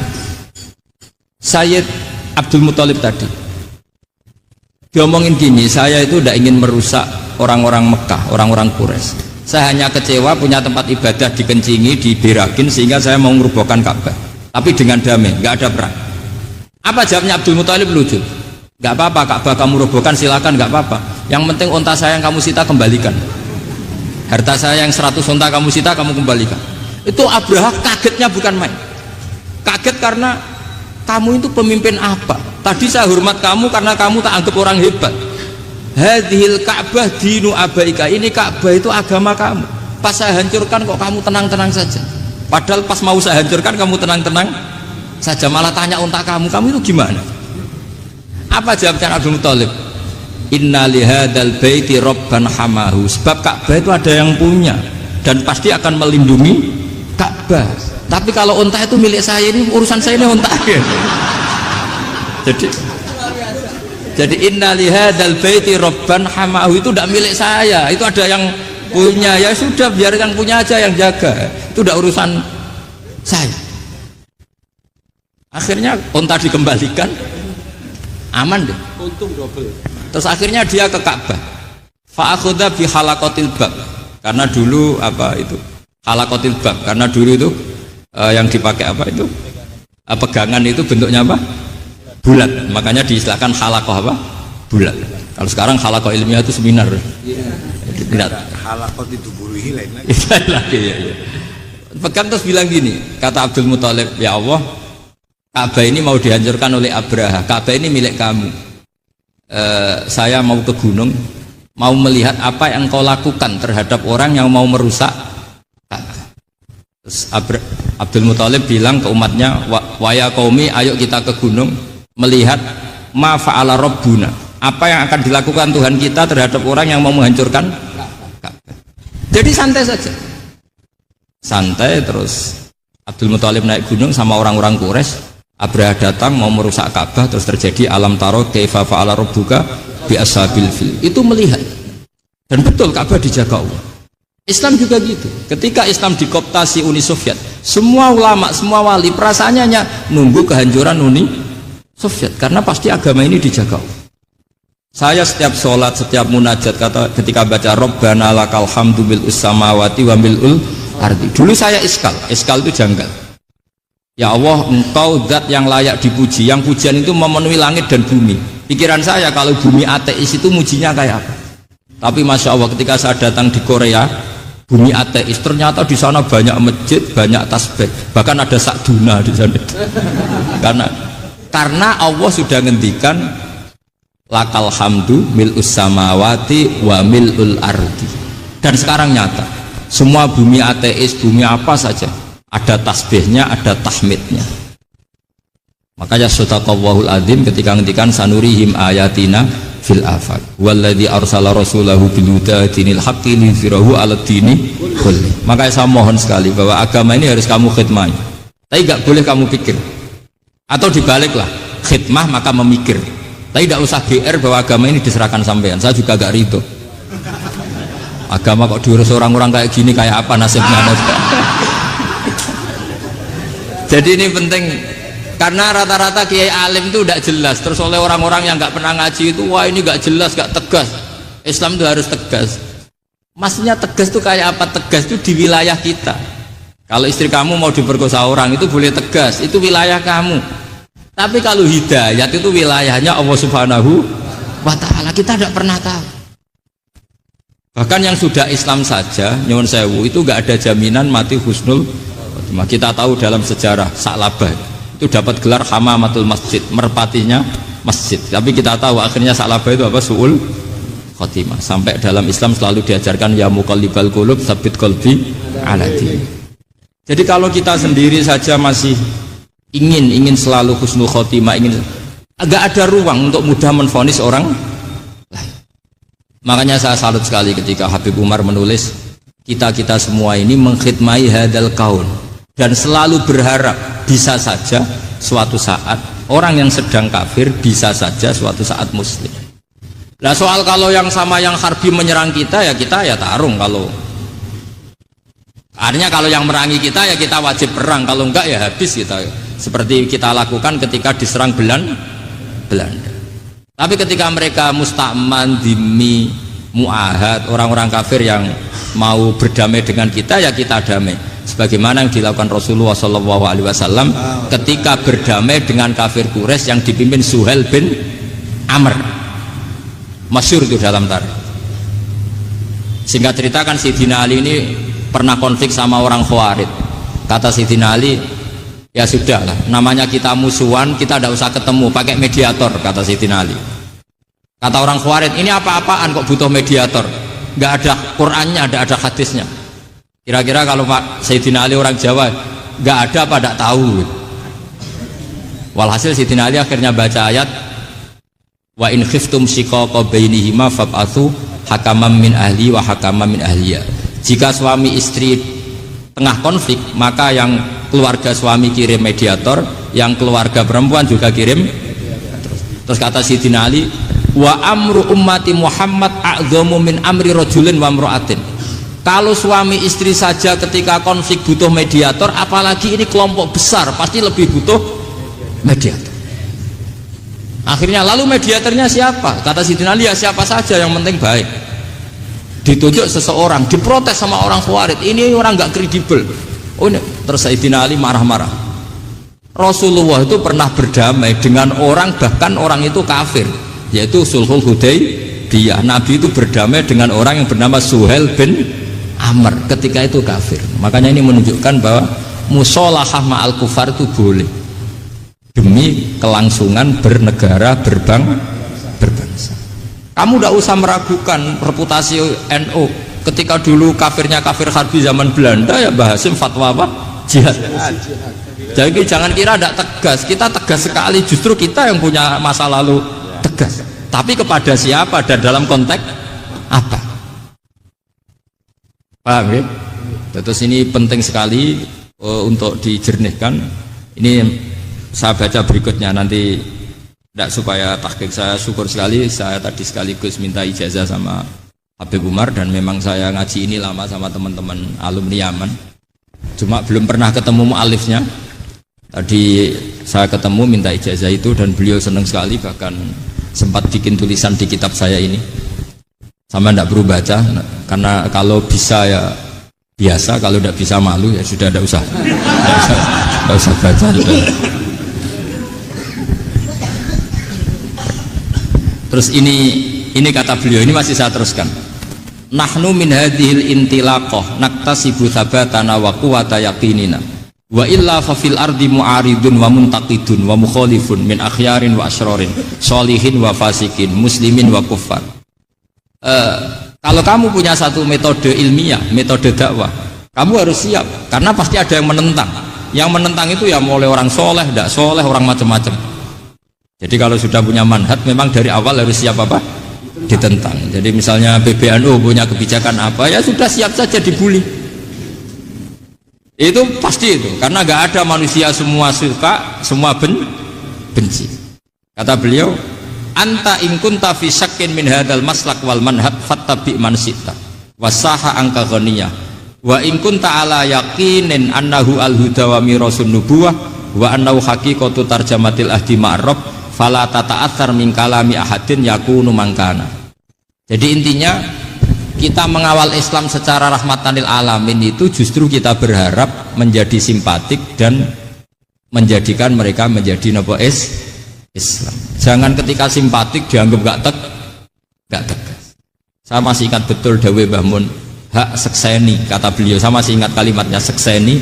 Sayyid Abdul Muthalib tadi diomongin gini, saya itu tidak ingin merusak orang-orang Mekah, orang-orang Quraisy. Saya hanya kecewa punya tempat ibadah dikencingi, diberakin sehingga saya mau merubuhkan Ka'bah. Tapi dengan damai, nggak ada perang. Apa jawabnya Abdul Muthalib? Lucu. Nggak apa-apa, Ka'bah kamu robohkan silakan, nggak apa-apa. Yang penting unta saya yang kamu sita kembalikan. Harta saya yang 100 unta kamu sita kamu kembalikan. Itu Abraha kagetnya bukan main. Kaget karena kamu itu pemimpin apa? Tadi saya hormat kamu karena kamu tak anggap orang hebat. Hadhil Ka'bah dinu abaika. Ini Ka'bah itu agama kamu. Pas saya hancurkan kok kamu tenang-tenang saja. Padahal pas mau saya hancurkan kamu tenang-tenang saja, malah tanya unta kamu itu gimana? Apa jawabnya Abdul Muthalib? Inna lihadal baiti robban hamahu. Sebab Ka'bah itu ada yang punya dan pasti akan melindungi Ka'bah. Tapi kalau unta itu milik saya, ini urusan saya, ini unta. Jadi inna lihadal baiti robban hamahu itu tidak milik saya, itu ada yang punya. Ya sudah, biar yang punya aja yang jaga, itu tidak urusan saya. Akhirnya unta dikembalikan, aman deh, untung double. Terus akhirnya dia ke Ka'bah, fa'akhudha bi halaqatil bab, karena dulu apa itu halaqatil bab, karena dulu itu yang dipakai apa itu pegangan itu bentuknya apa, bulat, makanya diistilahkan halaqah apa, bulat. Kalau sekarang halaqah ilmiah itu seminar. Tidak. Halaqah itu buruhi lain lagi. Ya. Pegang terus bilang gini, kata Abdul Muthalib, ya Allah, Ka'bah ini mau dihancurkan oleh Abraha. Ka'bah ini milik kamu. Saya mau ke gunung, mau melihat apa yang kau lakukan terhadap orang yang mau merusak Ka'bah. Terus Abdul Muthalib bilang ke umatnya, wa ya qaumi, ayo kita ke gunung melihat ma fa'ala rabbuna, apa yang akan dilakukan Tuhan kita terhadap orang yang mau menghancurkan Ka'bah. Jadi santai saja, santai. Terus Abdul Muthalib naik gunung sama orang-orang Quraisy. Abraha datang mau merusak Ka'bah, terus terjadi alam taro kaifa fa'ala rabbuka bi ashabil fil. Itu melihat, dan betul Ka'bah dijaga Allah. Islam juga gitu. Ketika Islam dikooptasi Uni Soviet, semua ulama, semua wali perasaannya hanya nunggu kehancuran Uni Soviet, karena pasti agama ini dijaga Allah. Saya setiap sholat, setiap munajat, kata ketika baca Rabbana lakal hamdu mil'us samawati wa mil'ul ardi. Dulu saya iskal itu janggal. Ya Allah, engkau zat yang layak dipuji, yang pujian itu memenuhi langit dan bumi. Pikiran saya kalau bumi ateis itu mujinya kayak apa? Tapi Masya Allah, ketika saya datang di Korea, bumi ateis, ternyata di sana banyak masjid, banyak tasbih, bahkan ada sakduna di sana. Karena Allah sudah ngendikan lakal hamdu mil'us samawati wa mil'ul ardi. Dan sekarang nyata, semua bumi ateis, bumi apa saja, ada tasbihnya, ada tahmidnya. Makanya sadaqallahul adzim ketika ngendikan sanurihim ayatina fil afaq walladzi arsala rasulahu bil huda dinil haqqi liyuzhirahu 'alad dini kulli. Makanya saya mohon sekali bahwa agama ini harus kamu khidmah. Tapi enggak boleh kamu pikir. Atau dibaliklah, khidmah maka memikir. Tapi tidak usah GR bahwa agama ini diserahkan sampean. Saya juga agak ridho. Agama kok diurus orang-orang kayak gini, kayak apa nasibnya? Jadi ini penting, karena rata-rata kiai alim itu tidak jelas. Terus oleh orang-orang yang nggak pernah ngaji itu, wah ini nggak jelas, nggak tegas. Islam itu harus tegas. Maksudnya tegas itu kayak apa? Tegas itu di wilayah kita. Kalau istri kamu mau diperkosa orang itu boleh tegas, itu wilayah kamu. Tapi kalau hidayat itu wilayahnya Allah Subhanahu wa Ta'ala, kita tidak pernah tahu. Bahkan yang sudah Islam saja, nyuwun sewu, itu nggak ada jaminan mati husnul. Kita tahu dalam sejarah Sa'labah itu dapat gelar hamamatul masjid, merpatinya masjid. Tapi kita tahu akhirnya Sa'labah itu apa? Su'ul khotimah. Sampai dalam Islam selalu diajarkan ya muqallibal qulub tsabbit qalbi ala din. Jadi kalau kita sendiri saja masih ingin selalu husnul khotimah, agak ada ruang untuk mudah menvonis orang lain. Makanya saya salut sekali ketika Habib Umar menulis kita semua ini mengkhidmai hadal kaun, dan selalu berharap bisa saja suatu saat orang yang sedang kafir bisa saja suatu saat muslim. Nah soal kalau yang sama yang harbi menyerang kita ya tarung. Kalau artinya kalau yang merangi kita ya kita wajib perang, kalau enggak ya habis kita. Seperti kita lakukan ketika diserang Belanda. Tapi ketika mereka musta'man, dhimmi, mu'ahad, orang-orang kafir yang mau berdamai dengan kita ya kita damai. Sebagaimana yang dilakukan Rasulullah SAW ketika berdamai dengan kafir Quraisy yang dipimpin Suhail bin Amr. Masyhur itu dalam tarikh. Singkat cerita kan Sayyidina Ali ini pernah konflik sama orang Khawarij. Kata Sayyidina Ali, ya sudah lah, namanya kita musuhan, kita tidak usah ketemu, pakai mediator, kata Sayyidina Ali. Kata orang Khawarij, ini apa-apaan kok butuh mediator, nggak ada Qur'annya, ada hadisnya. Kira-kira kalau Pak Sayyidina Ali orang Jawa, nggak ada apa tidak tahu. Walhasil Sayyidina Ali akhirnya baca ayat, wa in khiftum shiqaqa bainihima fab'atsu hakaman min ahli wa hakaman min ahliya. Jika suami istri tengah konflik, maka yang keluarga suami kirim mediator, yang keluarga perempuan juga kirim. Terus kata Sayyidina Ali, wa amru ummati Muhammad a'dhamu min amri rajulin wa imra'atin. Kalau suami istri saja ketika konflik butuh mediator, apalagi ini kelompok besar pasti lebih butuh mediator. Akhirnya lalu mediatornya siapa? Kata Sayyidina Ali, ya siapa saja yang penting baik. Ditunjuk seseorang, diprotes sama orang Khawarij, ini orang nggak kredibel. Oh ini, terus Sayyidina Ali marah-marah. Rasulullah itu pernah berdamai dengan orang, bahkan orang itu kafir, yaitu Sulhul Hudaybiyah. Nabi itu berdamai dengan orang yang bernama Suhail bin Amr ketika itu kafir. Makanya ini menunjukkan bahwa musolahah ma'al kufar itu boleh demi kelangsungan bernegara, berbangsa. Kamu tidak usah meragukan reputasi NU. Ketika dulu kafirnya kafir harbi zaman Belanda, ya Mbah Hasim fatwa apa? Jihad. Jadi jangan kira tidak tegas, kita tegas sekali, justru kita yang punya masa lalu tegas. Tapi kepada siapa dan dalam konteks apa? Paham ya? Terus ini penting sekali untuk dijernihkan. Ini saya baca berikutnya nanti, tidak supaya tahqiq saya syukur sekali, saya tadi sekaligus minta ijazah sama Habib Umar, dan memang saya ngaji ini lama sama teman-teman alumni Yaman, cuma belum pernah ketemu mu'alifnya. Tadi saya ketemu minta ijazah itu dan beliau senang sekali, bahkan sempat bikin tulisan di kitab saya ini. Sama tidak perlu baca, karena kalau bisa ya biasa, kalau tidak bisa malu ya sudah, tidak usah baca sudah. Terus ini kata beliau, ini masih saya teruskan. Nahnu min hadhil intilaqah naktasibu thabatana wa quwwata yaqinina wa illa fa fil ardi mu'aridun wa muntaqidun wa mukhalifun min akhyarin wa asyrarin sholihin wa fasikin muslimin wa kuffar. Kalau kamu punya satu metode ilmiah, metode dakwah, kamu harus siap, karena pasti ada yang menentang. Yang menentang itu ya mulai orang soleh, tidak soleh, orang macam-macam. Jadi kalau sudah punya manhaj, memang dari awal harus siap apa? Ditentang. Jadi misalnya PBNU punya kebijakan apa, ya sudah siap saja dibully. Itu pasti itu, karena nggak ada manusia semua suka, semua benci. Kata beliau, anta in kunta fi syakkin min hadzal maslak wal manhaj fattabi man syi'ta wasaha angka ghaniyah wa in kunta ala yaqinin annahu al huda wa mirasun nubuwah wa annahu haqiqatu tarjamatil ahdi ma'rab fala tata'athar min kalami ahadin yakunu mangkana. Jadi intinya kita mengawal Islam secara rahmatan lil alamin itu justru kita berharap menjadi simpatik dan menjadikan mereka menjadi napa Islam. Jangan ketika simpatik dianggap gak tegas. Saya masih ingat betul dawuh Mbah Mun, hak sekseni, kata beliau, saya masih ingat kalimatnya sekseni.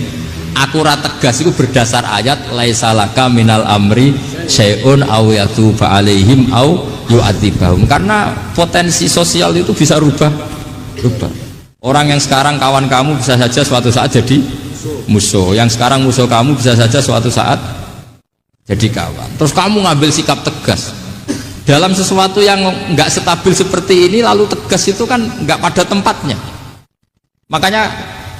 Aku ra tegas itu berdasar ayat laisa laka minal amri syai'un aw yatuba alaihim aw yu'adzibahum, karena potensi sosial itu bisa rubah. Orang yang sekarang kawan kamu bisa saja suatu saat jadi musuh, yang sekarang musuh kamu bisa saja suatu saat jadi kawan. Terus kamu ngambil sikap tegas dalam sesuatu yang nggak stabil seperti ini, lalu tegas itu kan nggak pada tempatnya. Makanya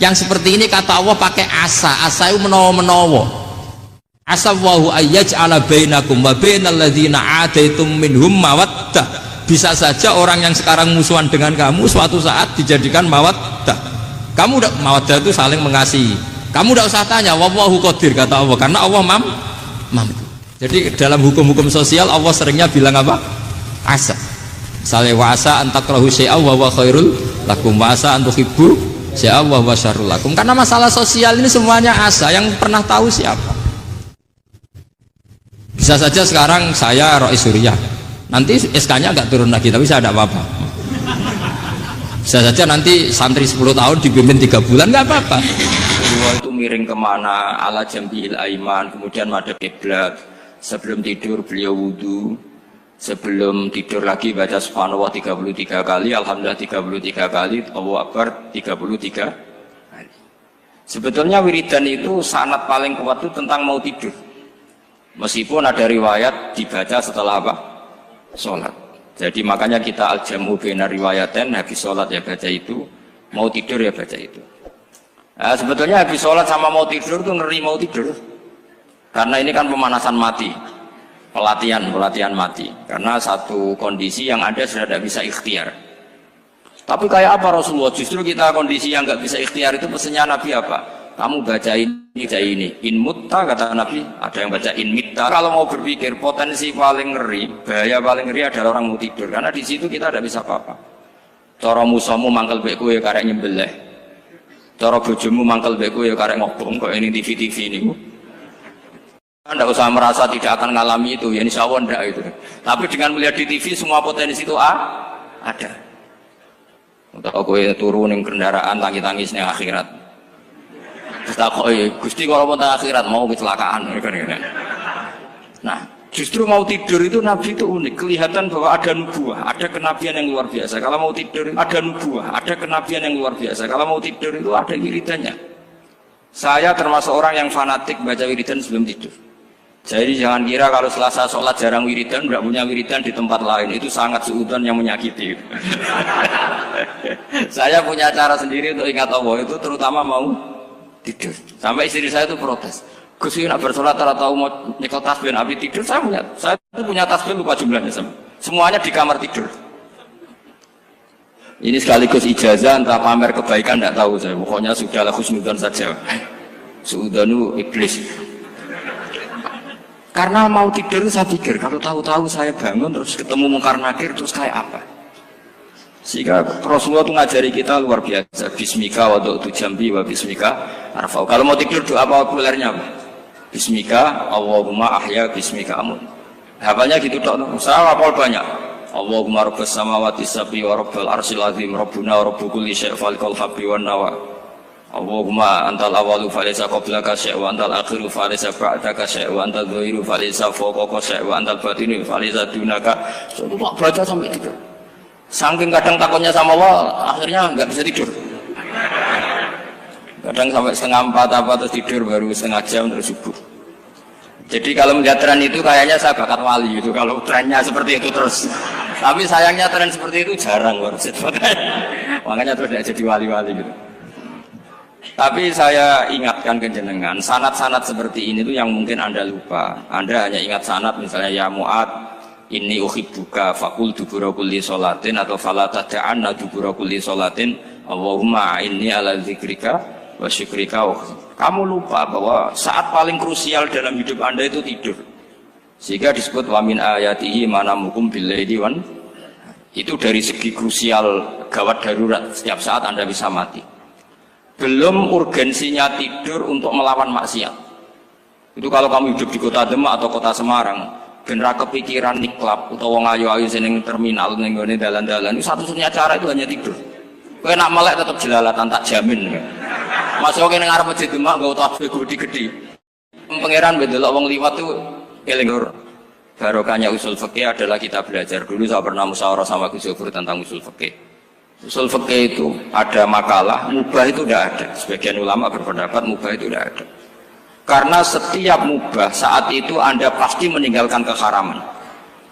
yang seperti ini kata Allah pakai asa itu menawa-menawa. Asa wahu ayyaj'ala bainakum wa bainal ladzina ataitum minhum mawaddah Bisa saja orang yang sekarang musuhan dengan kamu suatu saat dijadikan mawaddah. Kamu udah mawaddah itu saling mengasihi. Kamu udah usah tanya, wallahu qadir kata Allah, karena Allah mampu. Jadi dalam hukum-hukum sosial Allah seringnya bilang apa? Asa. Misalnya wasa antakrahu syai'a wa huwa khairul lakum, wasa antuhibbu syai'a wa huwa syarrul lakum. Karena masalah sosial ini semuanya asa, yang pernah tahu siapa? Bisa saja sekarang saya Rois Suriah, nanti SK-nya nggak turun lagi, tapi saya tidak apa-apa. Bisa saja nanti santri 10 tahun dipimpin 3 bulan, nggak apa-apa. Beliau itu miring kemana, ala jambil aiman, kemudian madhab kiblat. Sebelum tidur beliau wudu, sebelum tidur lagi baca subhanallah 33 kali, alhamdulillah 33 kali, Allahu akbar 33 kali. Sebetulnya wiridan itu sanad paling kuat itu tentang mau tidur. Meskipun ada riwayat dibaca setelah apa? Sholat. Jadi makanya kita al-jamu bina riwayaten, habis sholat ya baca itu, mau tidur ya baca itu. Nah, sebetulnya habis sholat sama mau tidur itu ngeri mau tidur, karena ini kan pemanasan mati, pelatihan mati, karena satu kondisi yang ada sudah tidak bisa ikhtiar. Tapi kayak apa Rasulullah, justru kita kondisi yang nggak bisa ikhtiar itu pesannya Nabi apa? Kamu baca ini, in mutta kata Nabi, ada yang baca in mitta. Kalau mau berpikir potensi paling ngeri, bahaya paling ngeri adalah orang mau tidur, karena di situ kita tidak bisa apa-apa. Cara musuhmu mangkel beku ya karek nyembelih, cara bojomu mangkel beku ya karek ngobong, kok ini TV ini. Anda usah merasa tidak akan mengalami itu, ya insya Allah enggak itu. Tapi dengan melihat di TV semua potensi itu ada. Untuk aku turun yang kendaraan tangis-tangisnya akhirat. Takoi Gusti kalau mau akhirat mau kecelakaan. Nah, justru mau tidur itu Nabi itu unik, kelihatan bahwa ada nubuah, ada kenabian yang luar biasa. Kalau mau tidur ada nubuah, ada kenabian yang luar biasa. Kalau mau tidur itu ada wiridannya. Saya termasuk orang yang fanatik baca wiridan sebelum tidur. Jadi jangan kira kalau Selasa sholat jarang wiridan, tidak punya wiridan di tempat lain, itu sangat suudzon yang menyakiti. Saya punya cara sendiri untuk ingat Allah itu, terutama mau tidur. Sampai istri saya itu protes, Gus ini nak bersolat tahu mau nyekel tasbih Nabi tidur. Saya itu punya tasbih lupa jumlahnya, semuanya di kamar tidur. Ini sekaligus ijazah entah pamer kebaikan tidak tahu saya, pokoknya sudahlah husnudzon saja. Suudzonu iblis. Karena mau tidur saya pikir kalau tahu-tahu saya bangun terus ketemu mungkar nakir terus kayak apa. Sehingga Rasulullah itu ngajari kita luar biasa. Bismika wa du'tu jambi wa bismika arfa'u. Kalau mau tidur doa populernya apa? Bismika Allahumma ahya bismika amun. Hafalnya gitu dok. Saya hafal banyak. Allahumma rabbas samawati sab'i wa rabbal arsyil azim rabbuna wa rabbu kulli syai' falikal habbi wan nawa. Allahumma antal awalu falaysa qablaka syai' wa antal akhiru falaysa ba'daka syai' wa antal dhahiru falaysa fawqaka syai' wa antal batinu falaysa dunaka. Saya baca sampai tidur. Saking kadang takutnya sama Allah, akhirnya nggak bisa tidur. Kadang sampai 3:30 apa terus tidur baru setengah jam terus subuh. Jadi kalau melihat tren itu kayaknya saya bakat wali itu kalau trennya seperti itu terus. Tapi sayangnya tren seperti itu jarang harus. Makanya terus tidak jadi wali-wali gitu. Tapi saya ingatkan ke jenengan, sanad-sanad seperti ini tuh yang mungkin Anda lupa. Anda hanya ingat sanad misalnya ya Mu'ad, inni uhibbuka faqul dubura kulli sholatin atau fala tad'anna dubura kulli sholatin Allahumma inni ala dzikrika wa syukrika. Kamu lupa bahwa saat paling krusial dalam hidup Anda itu tidur. Sehingga disebut wa min ayatihi manamukum billaili wan. Itu dari segi krusial gawat darurat, setiap saat Anda bisa mati. Belum urgensinya tidur untuk melawan maksiat. Itu kalau kamu hidup di kota Demak atau kota Semarang, bener kepikiran niklap atau wong ayu-ayu seneng terminal ning ngene dalan-dalan, itu satu-satunya cara itu hanya tidur. Kowe nak melek tetap jelalatan tak jamin. Masuk ning ngarep masjid Demak nggo tasbih gede-gede. Pangeran bendelok wong liwat tuh eling lur. Barokahnya usul fikih adalah kita belajar dulu. Saya pernah musyawarah sama Gus Yofur tentang usul fikih. Usul fikih itu ada makalah, mubah itu tidak ada. Sebagian ulama berpendapat mubah itu tidak ada. Karena setiap mubah saat itu Anda pasti meninggalkan keharaman.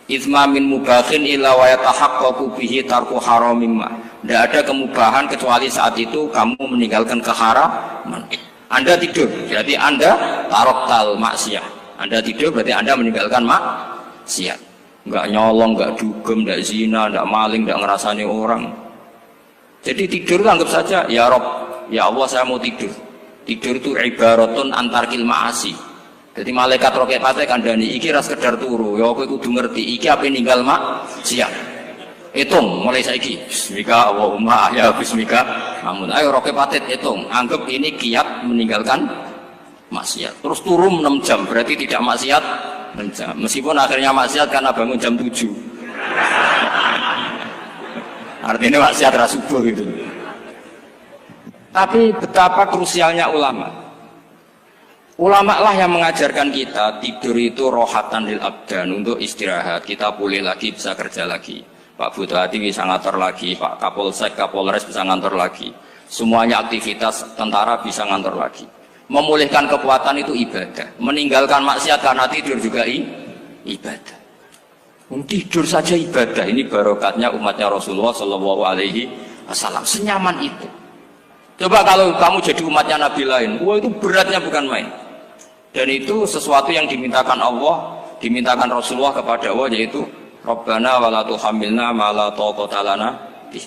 Itsma min mubahin illa wa yatahaqqaqu bihi tarku haramimma. Tidak ada kemubahan kecuali saat itu kamu meninggalkan keharaman. Anda tidur, berarti Anda taroktal maksiat. Anda tidur berarti Anda meninggalkan maksiat. nggak nyolong, nggak dugem, nggak zina, nggak maling, nggak ngerasani orang. Jadi tidur itu anggap saja, ya Rob, ya Allah saya mau tidur. Tidur itu ibaratun antarkil ma'asi. Jadi malaikat roket pate kandhani iki ra sekedar turu, ya kowe kudu ngerti iki ape ninggal maksiat. Hitung mulai saiki. Bismika Allahumma ya bismika. Namun ayo roket pate hitung, anggap ini kiat meninggalkan maksiat. Terus turun 6 jam, berarti tidak maksiat 6 jam. Meskipun akhirnya maksiat karena bangun jam 7. Artinya maksiat ra subuh gitu. Tapi betapa krusialnya ulama. Ulama lah yang mengajarkan kita tidur itu rohatan lil abdan, untuk istirahat. Kita pulih lagi, bisa kerja lagi. Pak Bupati bisa ngantor lagi, Pak Kapolsek, Kapolres bisa ngantor lagi. Semuanya aktivitas tentara bisa ngantor lagi. Memulihkan kekuatan itu ibadah. Meninggalkan maksiat karena tidur juga ibadah. Tidur saja ibadah. Ini barokatnya umatnya Rasulullah Shallallahu Alaihi Wasallam. Senyaman itu. Coba kalau kamu jadi umatnya Nabi lain, wah itu beratnya bukan main. Dan itu sesuatu yang dimintakan Allah, dimintakan Rasulullah kepada Allah, yaitu Rabbana wa la tuhammilna ma la taqata lana bih.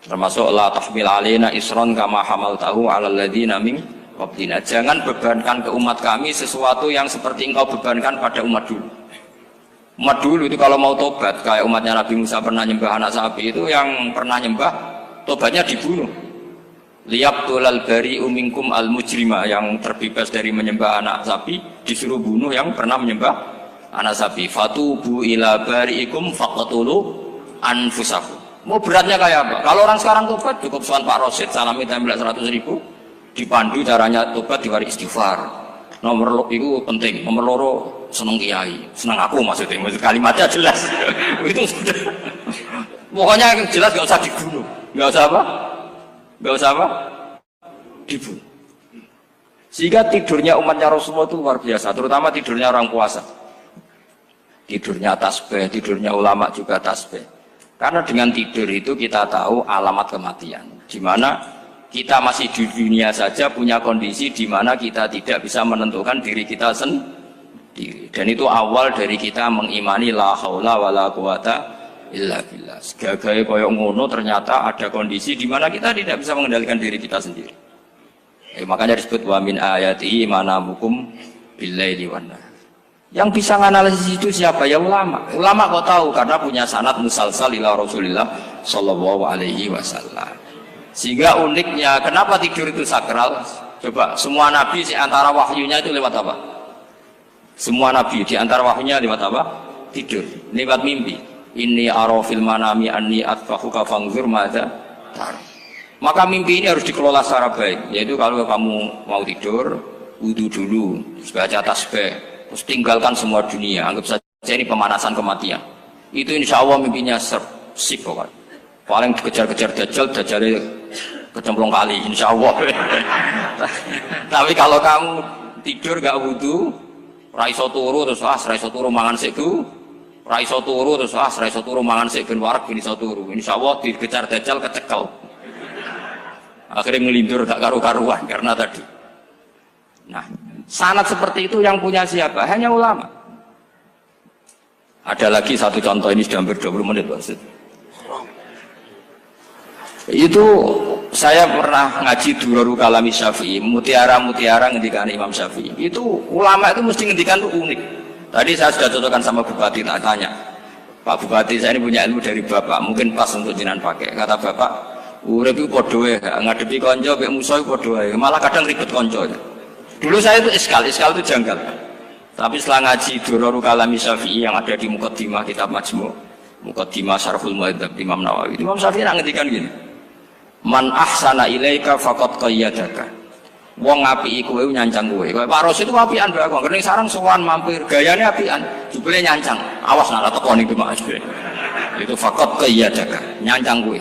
Termasuk la tahmil alaina isron kama hamaltahu 'alal ladzina min qablina. Jangan bebankan ke umat kami sesuatu yang seperti engkau bebankan pada umat dulu. Umat dulu itu kalau mau tobat, kayak umatnya Nabi Musa pernah nyembah anak sapi, itu yang pernah nyembah tobatnya dibunuh. Liyabtulal bari'u minkum al mujrima, yang terbebas dari menyembah anak sapi disuruh bunuh yang pernah menyembah anak sapi. Fatubu ila bari'ikum faqtulu anfusakum. Mau beratnya kayak apa? Kalau orang sekarang tobat cukup soal Pak Rosid salami tembel 100.000, dipandu caranya tobat diwari istighfar. Nomor itu penting, nomor loro seneng kiai, seneng aku maksudnya kalimatnya jelas. Itu sudah. Pokoknya jelas nggak usah dibunuh, nggak usah apa? Gak usah apa? Dibunuh. Sehingga tidurnya umatnya Rasulullah itu luar biasa, terutama tidurnya orang puasa. Tidurnya tasbih, tidurnya ulama juga tasbih. Karena dengan tidur itu kita tahu alamat kematian. Di mana kita masih di dunia saja punya kondisi di mana kita tidak bisa menentukan diri kita sendiri. Dan itu awal dari kita mengimani la haula wala quwata illa billah. Segagai koyok ngono ternyata ada kondisi di mana kita tidak bisa mengendalikan diri kita sendiri. Makanya disebut wa min ayatihi manamukum billaili wan nahar. Yang bisa menganalisis itu siapa? Ya ulama. Ulama kok tahu karena punya sanad musalsal ila Rasulillah sallallahu alaihi wasallam. Sehingga uniknya kenapa tidur itu sakral? Coba semua nabi di antara wahyunya itu lewat apa? Semua nabi di antara wahyunya lewat apa? Tidur, lewat mimpi. Inni arafil manami anni atfahuka fangzur madza tar. Maka mimpi ini harus dikelola secara baik, yaitu kalau kamu mau tidur, wudu dulu, baca tasbih, terus tinggalkan semua dunia, anggap saja ini pemanasan kematian. Itu insya Allah mimpinya sip pokoknya. Paling dikejar-kejar dajjal kecemplung kali, insya Allah. Tapi kalau kamu tidur gak wudu, raiso turu terus raiso turu mangan siku. Raiso turu terus raiso turu mangan sik ben wareg ben iso turu. Insyaallah dikejar dajjal kecekel. Akhirnya ngelindur gak karu-karuan karena tadi. Nah, sanad seperti itu yang punya siapa? Hanya ulama. Ada lagi satu contoh, ini sudah hampir 20 menit, Pak. Itu saya pernah ngaji Durarul Kalami Syafi'i, mutiara-mutiara ngendikan Imam Syafi'i. Itu ulama itu mesti ngendikan itu unik. Tadi saya sudah cocokkan sama Bupati, tak tanya, Pak Bupati saya ini punya ilmu dari Bapak, mungkin pas untuk jenengan pakai. Kata Bapak, urip itu podo ya, ngadepi konco, mbek musuh itu podo ya, malah kadang ribet konco. Dulu saya itu iskal itu janggal. Tapi setelah ngaji Durarul Kalami Syafi'i yang ada di Muqaddimah kitab Majmu', Muqaddimah Syarhul Mu'adzab Imam Nawawi, Imam Syafi'i ngendikan gini, man ahsana ilaika faqad qayyadaka. Wong ngapiki kowe nyancang kowe. Pak Ros itu apian mbak aku. Karena sarang sowan mampir, gayane apian, jebule nyancang. Awas nak tekoni iki Mas. Itu faqat qayyadaka, nyancang kowe.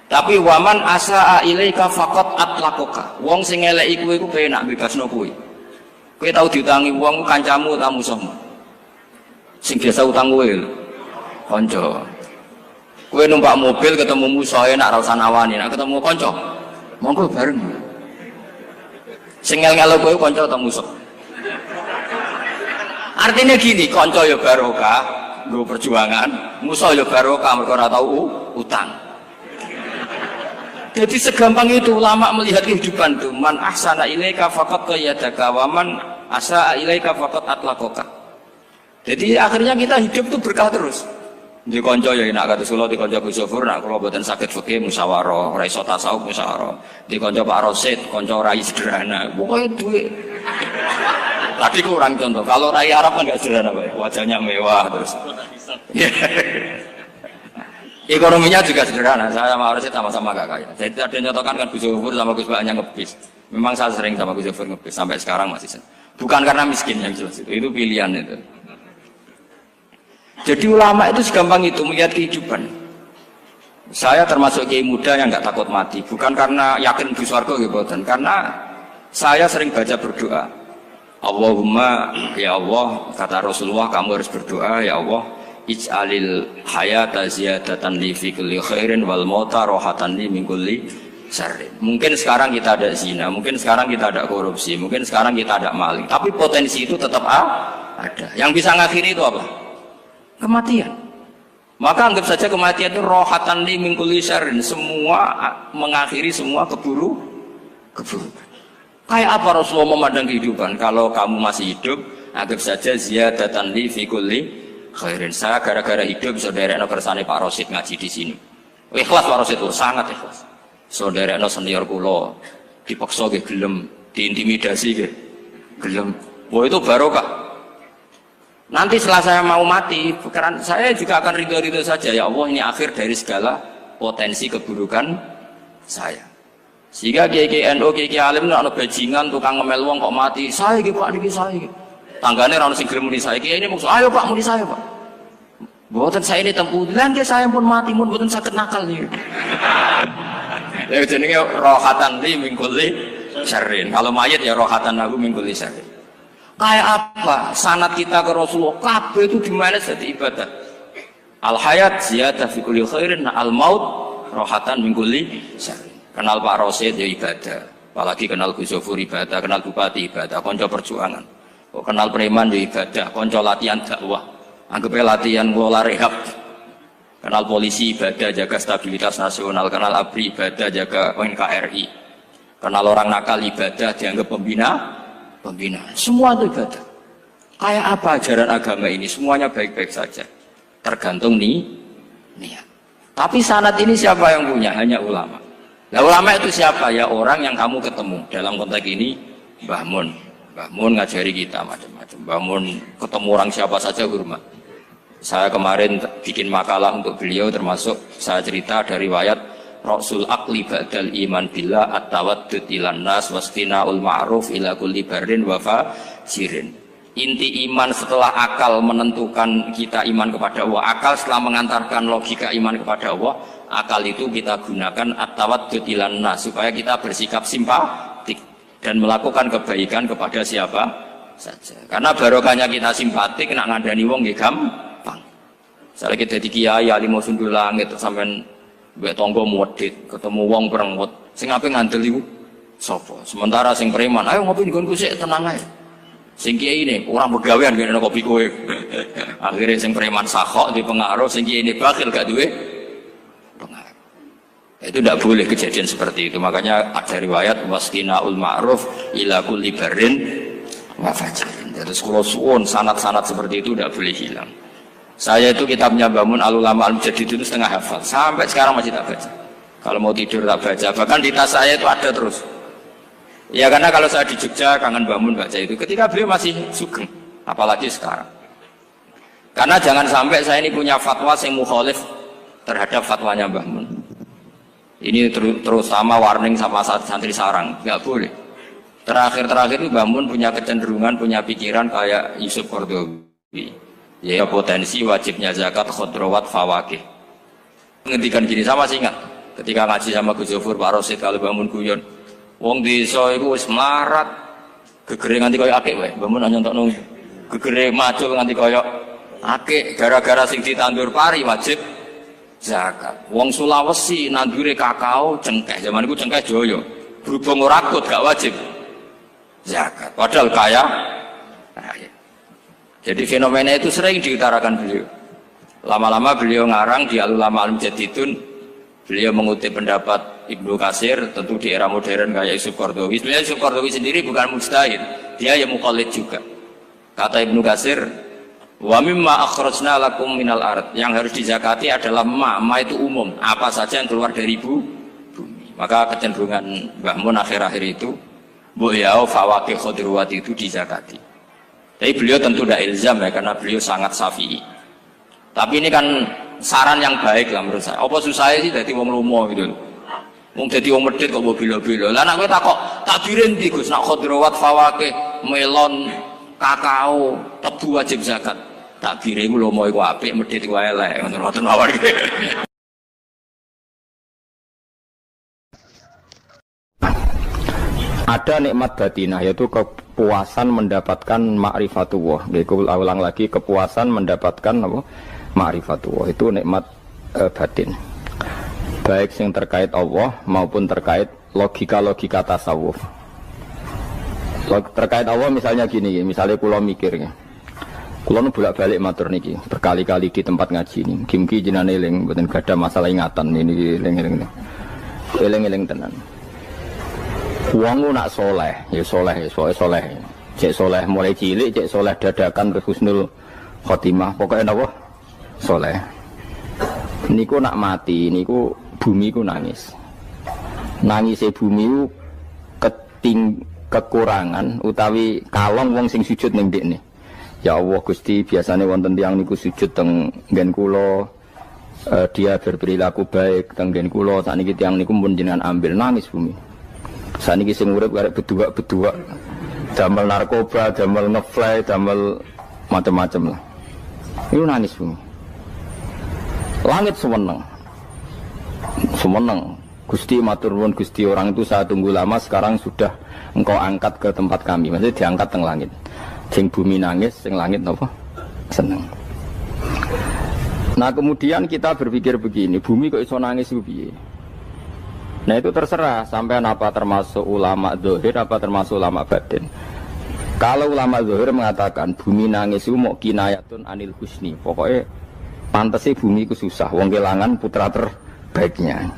Tapi waman asaa ilaika faqat atlaqaka. Wong sing eleki kowe iku penak bebasno kowe. Kowe tau diutangi wong kancamu ta musuhmu. Sing biasa utang kowe lho. Kanca. Kowe numpak mobil ketemu musuh enak ra usah nawani, nek ketemu kanca monggo bareng. Sing ngel-ngelo kowe kanca atau musuh? Artinya gini, konco ya barokah, nggo perjuangan, musuh ya barokah mergo ora tau utang. Jadi segampang itu ulama melihat kehidupan itu. Man ahsana ilaika faqad qayyadaka wa man asaa ilaika faqad atlaqaka. Jadi akhirnya kita hidup tuh berkah terus. Di konco ya enak kata Solo, di konco Gus Zofur, nak kalau buatan sakit fikih musyawarah, ora iso tasawuf musyawarah. Di konco Pak Rosid, konco rai sederhana. Pokoknya duit. Tadi kurang contoh. Kalau rai Arab kan nggak sederhana, Pak. Wajahnya mewah terus. Ekonominya juga sederhana. Saya sama Rosid sama-sama gak kaya. Jadi ada yang nyontohkan kan Gus Zofur sama Gus Baknya ngebis. Memang saya sering sama Gus Zofur ngebis sampai sekarang masih. Bukan karena miskin yang jelas itu pilihan itu. Jadi ulama itu segampang itu melihat kehidupan. Saya termasuk kiai muda yang nggak takut mati, bukan karena yakin di surga gitu, karena saya sering baca berdoa. Allahumma ya Allah, kata Rasulullah, kamu harus berdoa ya Allah, ij'alil hayata ziyadatan li fi kulli khairin wal mauta rohatan li min kulli syarrin. Mungkin sekarang kita ada zina, mungkin sekarang kita ada korupsi, mungkin sekarang kita ada maling, tapi potensi itu tetap ada. Yang bisa ngakhiri itu apa? Kematian. Maka anggap saja kematian itu rohatan li min kulli syarrin, semua mengakhiri semua keburukan. Kayak apa Rasulullah memandang kehidupan? Kalau kamu masih hidup, anggap saja ziyadatan li fi kulli khairin. Saya gara-gara hidup saudaranya kersane Pak Rosid ngaji di sini. Ikhlas Pak Rosid itu sangat ikhlas. Saudaranya senior kula dipaksa nggih gelem, diintimidasi nggih gelem. Wah itu barokah. Nanti setelah saya mau mati, saya juga akan ridho-ridho saja. Ya Allah, ini akhir dari segala potensi keburukan saya. Sehingga kiai NU, kiai alim, ada bajingan, tukang ngemel wong kok mati. Saya gitu Pak, niki saya gitu. Tanggane orang sing gelem muni saya. Kiai ini maksud, ayo Pak, muni saya Pak. Buatan saya ini tempuh, lan saya pun mati, pun buatan sakit nakal nih. Ya jenenge rohatan li min kulli syarrin. Kalau mayit ya rohatan lahu min kulli syarrin. Kayak apa sanad kita ke Rasulullah, kabeh itu dimana jadi ibadah. Al hayat ziyadah fi kulli khairin, al maut rohatan min kulli syarrin. Kenal Pak Rosid ya ibadah, apalagi kenal Gus Zofur ibadah, kenal Bupati ibadah, konco perjuangan. Kok kenal preman ya ibadah, konco latihan dakwah, anggapnya latihan ngelola rehab. Kenal polisi ibadah, jaga stabilitas nasional, kenal ABRI ibadah, jaga NKRI. Kenal orang nakal ibadah, dianggap pembina. Semua itu ibadah. Kayak apa ajaran agama ini? Semuanya baik-baik saja, tergantung niat. Tapi sanad ini siapa yang punya? Hanya ulama. Nah ulama itu siapa? Ya orang yang kamu ketemu. Dalam konteks ini Mbah Mun ngajari kita macam-macam. Mbah Mun ketemu orang siapa saja hormat. Saya kemarin bikin makalah untuk beliau, termasuk saya cerita dari riwayat Rasul akli ba'dal iman billah at-tawaddud ilan nas wastina'ul ma'ruf ila kulli barrin wa fajirin. Inti iman setelah akal menentukan kita iman kepada Allah, akal setelah mengantarkan logika iman kepada Allah, akal itu kita gunakan at-tawaddud ilan nas supaya kita bersikap simpatik dan melakukan kebaikan kepada siapa saja. Karena barokahnya kita simpatik, nak ngandani wong nggih gampang. Saya kita di kiai alim sundul langit sampean mbek tangga muwedhit, ketemu wong perengut, sing ape ngandel iku sapa? Sementara sing preman, ayo ngopi nggonku sik tenang ae. Sing kiai ini orang begawean ngene kopi kowe. Akhirnya sing preman sakhok di pengaruh, sing kiai ini bakhil gak duwe pengaruh. Itu tidak boleh kejadian seperti itu. Makanya ada riwayat wasqinaul ma'ruf ila kulli barrin wa fajirin. Terus kula suwun sanad-sanad seperti itu tidak boleh hilang. Saya itu kitabnya Bangun Al-Ulama Al-Mujaddid itu setengah hafal, sampai sekarang masih tak baca. Kalau mau tidur tak baca, bahkan di tas saya itu ada terus. Ya karena kalau saya di Jogja kangen Bangun baca itu, ketika beliau masih sugeng, apalagi sekarang. Karena jangan sampai saya ini punya fatwa yang mukhalif terhadap fatwanya Mbah Mun. Ini terutama warning sama santri sarang, nggak boleh. Terakhir itu Mbah Mun punya kecenderungan, punya pikiran kayak Yusuf Qaradawi. Ya potensi wajibnya zakat khodrowat fawakih. Ngendikan gini sama sih ingat ketika ngaji sama Gus Zofur Pak Rosid kalau bangun guyon wong desa iku wis melarat gegere nganti koyo akeh wae bangun nyontokno gegere macul nganti koyo akeh gara-gara sing ditandur pari wajib zakat. Wong Sulawesi nandure kakao cengkeh zaman iku cengkeh joyo berhubung ora akut gak wajib zakat padahal kaya. Jadi fenomena itu sering diutarakan beliau. Lama-lama beliau ngarang di Al-Ulama Al-Mujaddidun, beliau mengutip pendapat Ibnu Katsir, tentu di era modern kayak Yusuf Qaradawi. Sebenarnya Yusuf Qaradawi sendiri bukan mujtahid, dia ya muqallid juga. Kata Ibnu Katsir, wa mimma akhrajna lakum minal ard, yang harus dizakati adalah ma itu umum, apa saja yang keluar dari bumi. Maka kecenderungan Mbah Mun akhir-akhir itu bu yau fawaqih khudruwat itu dizakati. Tapi beliau tentu tidak ilzam ya, karena beliau sangat syafi'i. Tapi ini kan saran yang baik lah menurut saya. Apa susahnya sih jadi wong lomo gitu. Wong jadi wong medhit kok mbok bilo-bilo. Lah nek kowe takok takbirin ndi Gus, nak khudrawat fawaqih, melon, kakao, tebu wajib zakat. Takbire iku lomo iku apik, medhit iku elek, ngoten mawon. Ada nikmat batinah, yaitu kepuasan mendapatkan ma'rifatullah. Aku ulang lagi, kepuasan mendapatkan apa? Ma'rifatullah. Itu nikmat batin. Baik yang terkait Allah maupun terkait logika-logika tasawuf. Terkait Allah misalnya gini, misalnya kula mikirnya. Kula nu bolak-balik matur niki, berkali-kali di tempat ngaji ini. Kim-ki jenane eling, mboten gadah masalah ingatan ini eling-eling. Eling-eling tenan. Wong nak soleh, ya soleh, soleh. Cek soleh mulai cilik, cek soleh dadakan terus husnul khotimah. Pokoknya apa? Soleh. Niku nak mati, niku bumi ku nangis. Nangise bumi ku kekurangan utawi kalong wong sing sujud ning ndekne. Ya Allah Gusti, biasanya wonten tiyang niku sujud teng nggen kula, dia berperilaku baik teng nggen kula, sakniki tiyang niku pun jenengan ambil, nangis bumi. Saniki sing urip karek bedua-bedua, damel narkoba, damel ngefly, damel macam-macam lah. Itu nangis bumi. Langit semeneng. Gusti matur nuwun Gusti, orang itu saya tunggu lama, sekarang sudah engkau angkat ke tempat kami. Maksudnya diangkat teng langit. Sing bumi nangis, sing langit apa? Seneng. Nah kemudian kita berpikir begini, bumi kok iso nangis piye? Nah itu terserah sampai apa termasuk ulama zahir apa termasuk ulama batin. Kalau ulama zahir mengatakan bumi nangis itu mau kinayatun anil husni, pokoknya pantasnya bumi itu susah, wong kelangan putra terbaiknya.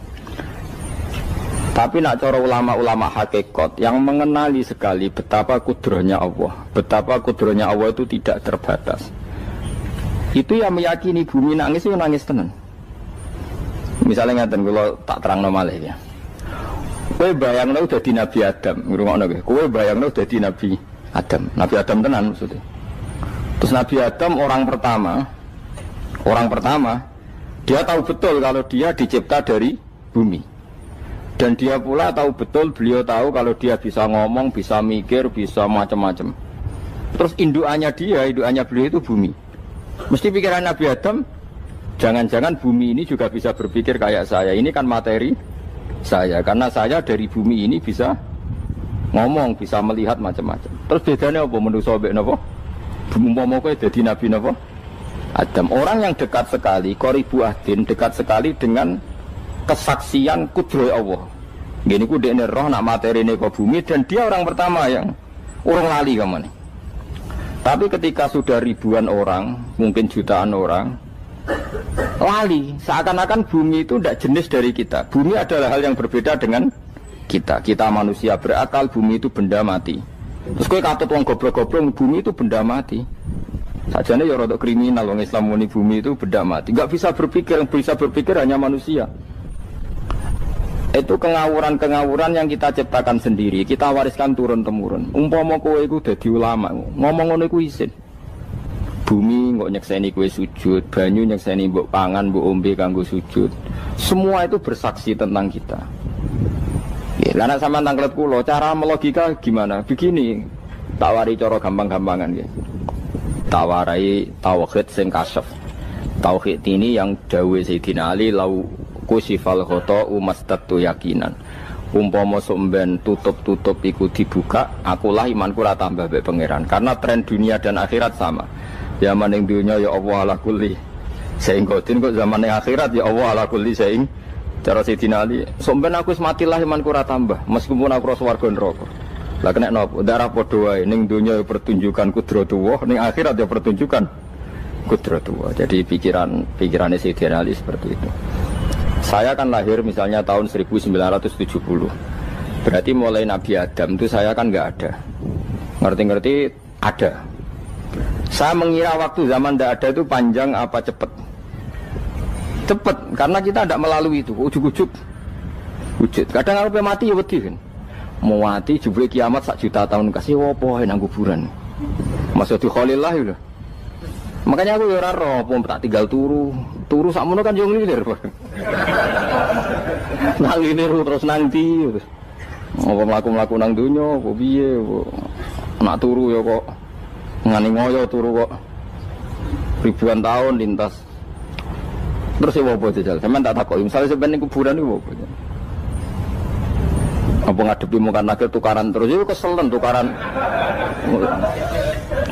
Tapi nak cara ulama-ulama hakikat yang mengenali sekali betapa kudrohnya Allah, betapa kudrohnya Allah itu tidak terbatas. Itu yang meyakini bumi nangis itu nangis tenan. Misalnya ngaten kalau tak terang normalnya ya. Kowe bayangno dadi Nabi Adam, ngrungokno kowe. Kowe bayangno dadi Nabi Adam. Nabi Adam tenan maksudnya. Terus Nabi Adam orang pertama dia tahu betul kalau dia dicipta dari bumi. Dan dia pula tahu betul, beliau tahu kalau dia bisa ngomong, bisa mikir, bisa macam-macam. Terus indukannya beliau itu bumi. Mesti pikiran Nabi Adam, jangan-jangan bumi ini juga bisa berpikir kayak saya. Ini kan materi saya, karena saya dari bumi ini bisa ngomong, bisa melihat macam-macam. Terus bedanya apa menurut sobek napa? Umpama kowe dadi nabi napa? Adam, orang yang dekat sekali, qoribu ahdin, dekat sekali dengan kesaksian kudroh Allah. Gini ku dekne roh nak materine ke bumi, dan dia orang pertama yang urung lali kamane. Tapi ketika sudah ribuan orang, mungkin jutaan orang, lali, seakan-akan bumi itu tidak jenis dari kita. Bumi adalah hal yang berbeda dengan kita. Kita manusia berakal, bumi itu benda mati. Terus kowe katut wong goblok-goblok, bumi itu benda mati. Sajane ya rada kriminal wong Islam muni bumi itu benda mati. Enggak bisa berpikir, yang bisa berpikir hanya manusia. Itu kengawuran-kengawuran yang kita ciptakan sendiri, kita wariskan turun-temurun. Umpama kowe iku dadi ulama, ngomong ngono iku isin. Bumi kok nyekseni kue sujud, banyu nyekseni mbok pangan, mbok ombe kanggo sujud. Semua itu bersaksi tentang kita. Ya, lan sampean tanglet kula, cara melogika gimana? Begini, tawari cara gampang-gampangan ya. Tawarai tauhid sing kasyaf. Tauhid ini yang dawuh Sayyidina Ali lau kusifal khota'u mastatu yakinan. Umpama somben tutup-tutup iku dibuka, akulah imanku ora tambah mbek pangeran. Karena tren dunia dan akhirat sama. Zaman yang dunia ya Allah ala kulli saing kodin, kok zaman yang akhirat ya Allah ala kulli saing. Cara Sayyidina Ali, somben aku matilah imanku ora tambah meskipun aku ora swarga neraka. Lah kena nopo? Darah padha wae ning donya ya pertunjukan kudratullah, ning akhirat ya pertunjukan kudratullah. Jadi pikirannya Sayyidina Ali seperti itu. Saya kan lahir misalnya tahun 1970. Berarti mulai Nabi Adam itu saya kan nggak ada. Ngerti-ngerti ada. Saya mengira waktu zaman tidak ada itu panjang apa cepat? Cepat, karena kita tidak melalui itu. Ujuk-ujuk wujud. Kadang kalau mati ya wedi kan. Mau mati jebule kiamat 1 juta tahun kasih wopo nang kuburan. Masuk di Khalillah itu. Makanya aku ya ora roh, tak tinggal turu sakmono kan yo nglilir. Nang nglilir terus nang ndi terus. Apa mlaku-mlaku nang donya apa piye nak turu ya kok ngani ngoyo turu kok ribuan tahun lintas. Terus ya apa jajal? Sampeyan tak takoki, misale sampeyan ning kuburan iku apa? Apa ngadepi muka nakir tukaran terus itu keselen tukaran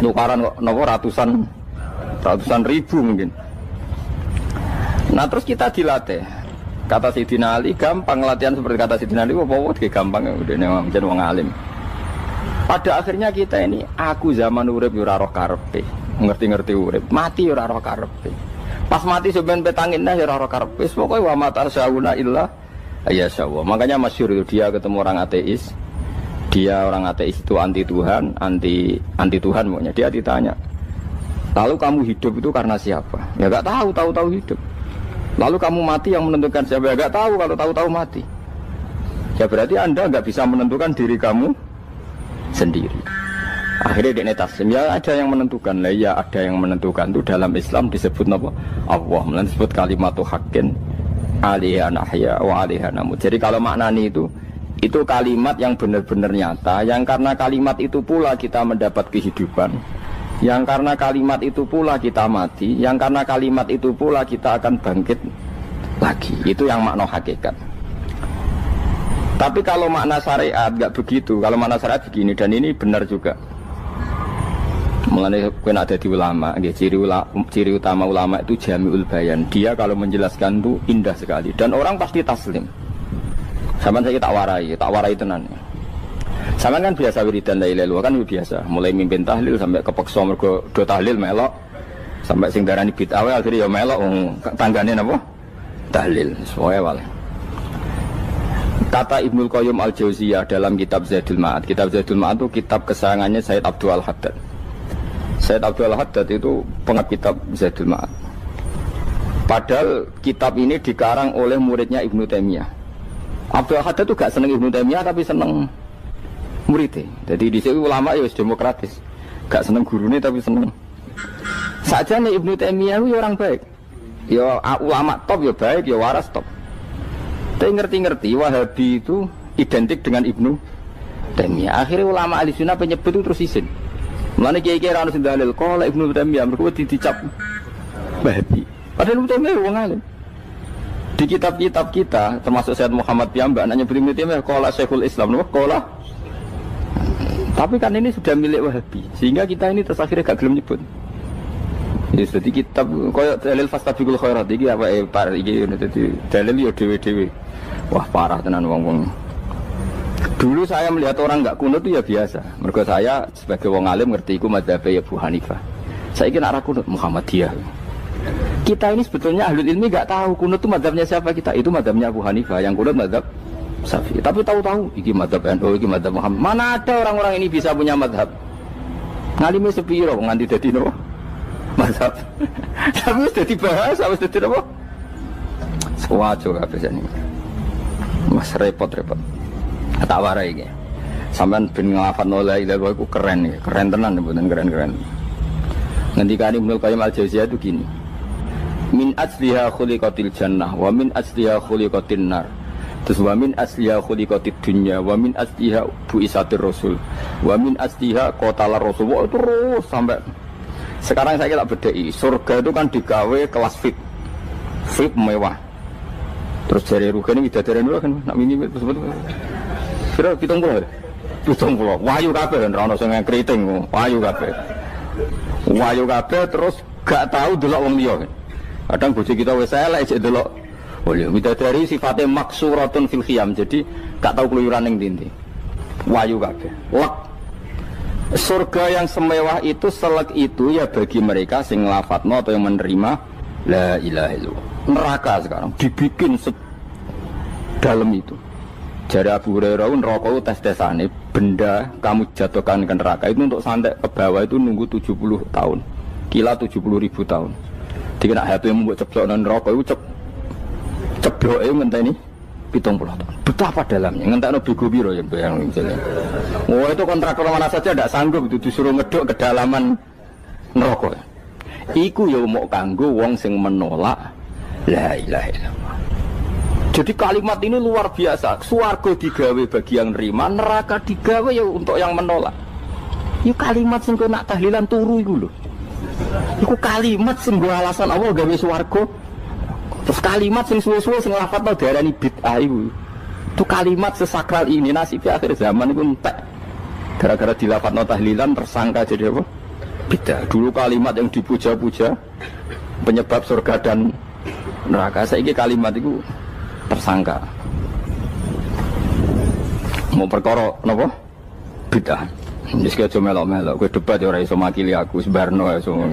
kok nopo ratusan ribu mungkin. Nah terus kita dilatih. Kata Sayyidina Ali gampang latihan seperti kata Sayyidina Ali apa gampang udah menjadi wong alim. Pada akhirnya kita ini aku zaman urip yo ora roh karepe, ngerti-ngerti urip, mati yo ora roh karepe. Pas mati sampean petangin yo ora roh karepe, pokoke wa matar sauna illa ayyasyallah. Makanya masyhur itu dia ketemu orang ateis. Dia orang ateis itu anti Tuhan, anti Tuhan maunya. Dia ditanya, lalu kamu hidup itu karena siapa? Ya enggak tahu hidup. Lalu kamu mati yang menentukan siapa? Ya enggak tahu, kalau tahu mati. Ya berarti Anda enggak bisa menentukan diri kamu sendiri. Akhirnya dia taslim, ya ada yang menentukan. Lah ya ada yang menentukan itu dalam Islam disebut apa? Allah, disebut kalimatu haqqin alaiha nahya wa alaiha namut. Jadi kalau maknani itu kalimat yang benar-benar nyata, yang karena kalimat itu pula kita mendapat kehidupan, yang karena kalimat itu pula kita mati, yang karena kalimat itu pula kita akan bangkit lagi. Itu yang makna hakikat. Tapi kalau makna syariat enggak begitu. Kalau makna syariat begini, dan ini benar juga. Mengenai kena ada di ulama, ciri utama ulama itu jami'ul bayan. Dia kalau menjelaskan itu indah sekali dan orang pasti taslim. Sama saya tak warai tenan. Sama kan biasa wiridan la ilaha illallah kan biasa. Mulai mimpin tahlil sampai kepeksa mergo do tahlil melok. Sampai sing darani bid'ah akhirnya ya melok tanggane napa? Tahlil. Soale wae. Kata Ibnul Qayyim Al-Jauziyah dalam kitab Zadul Ma'ad. Kitab Zadul Ma'ad itu kitab kesayangannya Sayyid Abdul Al-Haddad. Sayyid Abdul Al-Haddad itu pengarang kitab Zadul Ma'ad. Padahal kitab ini dikarang oleh muridnya Ibnu Taimiyah. Abdul Al-Haddad itu gak seneng Ibnu Taimiyah tapi seneng muridnya. Jadi di sini ulama ya demokratis. Gak seneng gurunya tapi seneng. Saja nih Ibnu Taimiyah itu orang baik. Ya ulama top ya baik, ya waras top. Tapi ngerti-ngerti Wahabi itu identik dengan Ibnu Taimiyah. Akhirnya ulama ahli sunnah penyebut itu terus isin. Mulane kiai-kiai ra ono sing dalil kala Ibnu Taimiyah mergo dicap Wahabi. Padahal Ibnu Taimiyah wong alim. Di kitab-kitab kita termasuk Syekh Muhammad piyambak nanya Ibnu Taimiyah kala Syekhul Islam nopo kala. Tapi kan ini sudah milik Wahabi sehingga kita ini terus akhirnya gak gelem nyebut. Jadi kitab koyo dalil fastabiqul khairat iki apa par iki dadi dalil yo dhewe-dhewe. Wah parah tenan wong-wong. Dulu saya melihat orang enggak kunut itu ya biasa. Mergo saya sebagai wong alim ngerti iku mazhab Abu Hanifah. Saiki nek ora kunut Muhammadiyah. Kita ini sebetulnya ahlul ilmi enggak tahu kunut itu mazhabnya siapa kita. Itu mazhabnya Abu Hanifah, yang kunut mazhab Syafi'i. Tapi tahu-tahu iki mazhab NU, iki mazhab Muhammad. Mana ada orang-orang ini bisa punya mazhab? Ngalime sepiro nganti dadi no mazhab. Tapi wis dadi bahasa, wis dadi apa? Sewajo kabeh jane. Mas repot-repot. Tak warai iki. Sampeyan ben nglafadzno la ilaha illallah iku keren iki. Keren tenan mboten keren-keren. Ngendikane Ibnu Qayyim Al-Jauziyah itu gini. Min asliha khuliqatil jannah wa min asliha khuliqatin nar. Terus wa min asliha khuliqatid dunya wa min asliha bu'isatir rasul wa min asliha qatalar rasul. Wah, terus sampai sekarang saya tak bedai. Surga itu kan digawe kelas VIP. VIP mewah. Terus jari rugane widadari dulu kan nak mini sebut. Kira 70. 70. Wahyu kabeh ora ono sing kriting, wahyu kabeh. Wahyu kabeh terus gak tahu delok wong liya. Kadang bojo kita wis elek jek delok. Oh iya, widadari sifatnya maksuratun fil khiyam. Jadi gak tahu keluyuran ning ndi. wayu kabeh. Lek surga yang semewah itu selek itu ya bagi mereka sing lafadzno atau yang menerima la ilaha illallah. Neraka sekarang dibikin dalam itu. Jari Abu Hurairah neraka itu tes-tesane benda kamu jatuhkan ke neraka itu untuk sampai ke bawah itu nunggu 70 tahun. Kila 70.000 tahun. Dikena HP yang membuat ceblok neraka itu ceblok itu ngenteni 70 tahun. Betapa dalamnya ngentekno bego piro ya bayang misalnya. Oh itu kontraktor mana saja tidak sanggup itu disuruh ngeduk kedalaman neraka. Iku ya mau kanggo wong sing menolak la ilaha illallah. Jadi kalimat ini luar biasa. Swarga digawe bagi yang nerima, neraka digawe ya untuk yang menolak. Itu kalimat sing nak tahlilan turu iku lho. Iku kalimat sing nggo alasan Allah gawe swarga. Terus kalimat sing suwe-suwe sing lafadzno diarani bid'ah iku. Itu kalimat sesakral ini nasibnya akhir zaman itu entek. Gara-gara dilafadzno tahlilan tersangka jadi apa? Bid'ah. Dulu kalimat yang dipuja-puja penyebab surga dan neraka. Saiki kalimat itu tersangka. Mau perkara napa? Bid'ah. Wis aja melok-melok, kowe debat ya ora iso makili aku sebarno ya semua.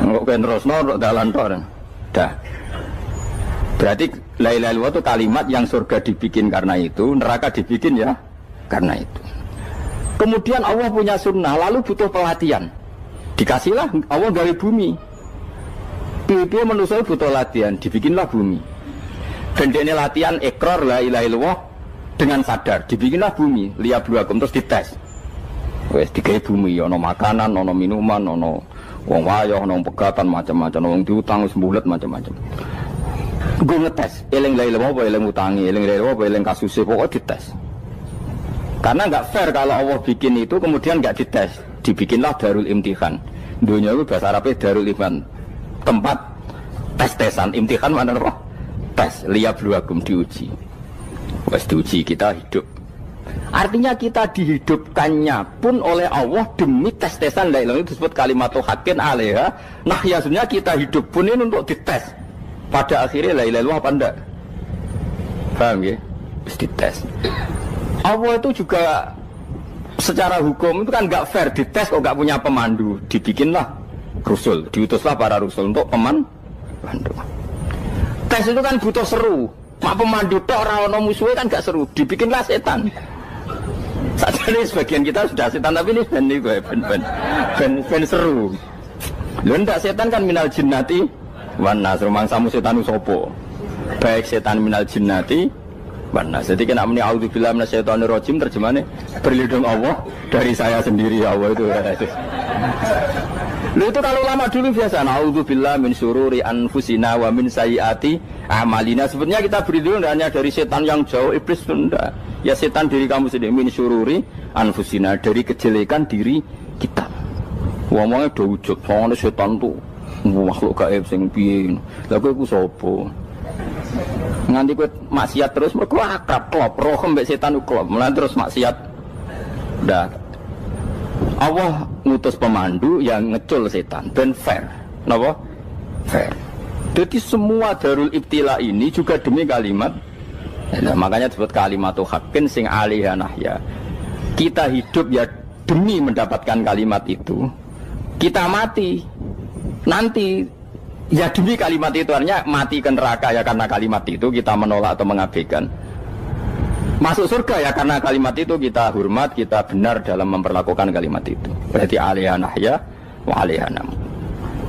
Kok kowe terusno dalan tok. Dah. Berarti la ilaha illallah itu kalimat yang surga dibikin karena itu, neraka dibikin ya karena itu. Kemudian Allah punya sunnah, lalu butuh pelatihan. Dikasihlah Allah gawe bumi. Piye manusia butuh latihan, dibikinlah bumi. Dan ini latihan ikrar la ilaha illallah dengan sadar, dibikinlah bumi, liyabluwakum terus dites. Wes digawe bumi, ono makanan, ono minuman, ono wong wayoh, ono pegatan macam-macam, ono diutang wis mbulet macam-macam. Gue ngetes, eling la ilaha apa eling utangi, eling la ilaha apa eling kasuse, pokoknya dites. Karena nggak fair kalau Allah bikin itu kemudian nggak dites, dibikinlah darul imtihan. Dunia itu bahasa Arabnya darul imtihan, tempat tes-tesan. Imtihan mana apa? Tes, liyabluwakum diuji. Wes diuji kita hidup. Artinya kita dihidupkannya pun oleh Allah demi tes-tesan la ilaha itu disebut kalimatu haqqin alaiha. Nah ya sebenarnya kita hidup pun ini untuk dites. Pada akhirnya la ilaha illallah apa enggak? Paham ya? Terus dites. Allah itu juga secara hukum itu kan enggak fair, dites kok enggak punya pemandu. Dibikinlah rasul, diutuslah para rasul untuk pemandu. Tes itu kan butuh seru. Mak pemandu tok ora ono musuhe kan enggak seru. Dibikinlah setan. Sajane sebagian kita sudah setan tapi ini ben seru. Lho ndak setan kan minal jinnati wan nas, rumangsamu setan sopo. Baik setan minal jinnati wan nas. Jadi kena muni auzubillahi minasyaitonir rajim terjemahane berlindung Allah dari saya sendiri Allah itu. Lho itu kalau lama dulu biasa auzubillahi min syururi anfusina wa min sayyiati amalina. Sebenarnya kita berlindung hanya dari setan yang jauh, iblis itu enggak. Ya setan diri kamu sendiri, min syururi anfusina, dari kejelekan diri kita. Ngomongnya do wujud, soalnya setan tuh makhluk gaib sing piye. Lah kowe iku sapa? Nganti kowe maksiat terus mergo akrab klop, roh mbek setan klop. Mulane terus maksiat. Dah. Allah ngutus pemandu yang ngecul setan ben fair. Napa? Fair. Jadi semua darul ibtila ini juga demi kalimat. Nah, makanya disebut kalimatu haqqin sing alaiha nahya. Kita hidup ya demi mendapatkan kalimat itu. Kita mati nanti ya demi kalimat itu, artinya mati ke neraka ya karena kalimat itu kita menolak atau mengabaikan. Masuk surga ya karena kalimat itu kita hormat, kita benar dalam memperlakukan kalimat itu. Berarti alaiha nahya wa alaiha nam.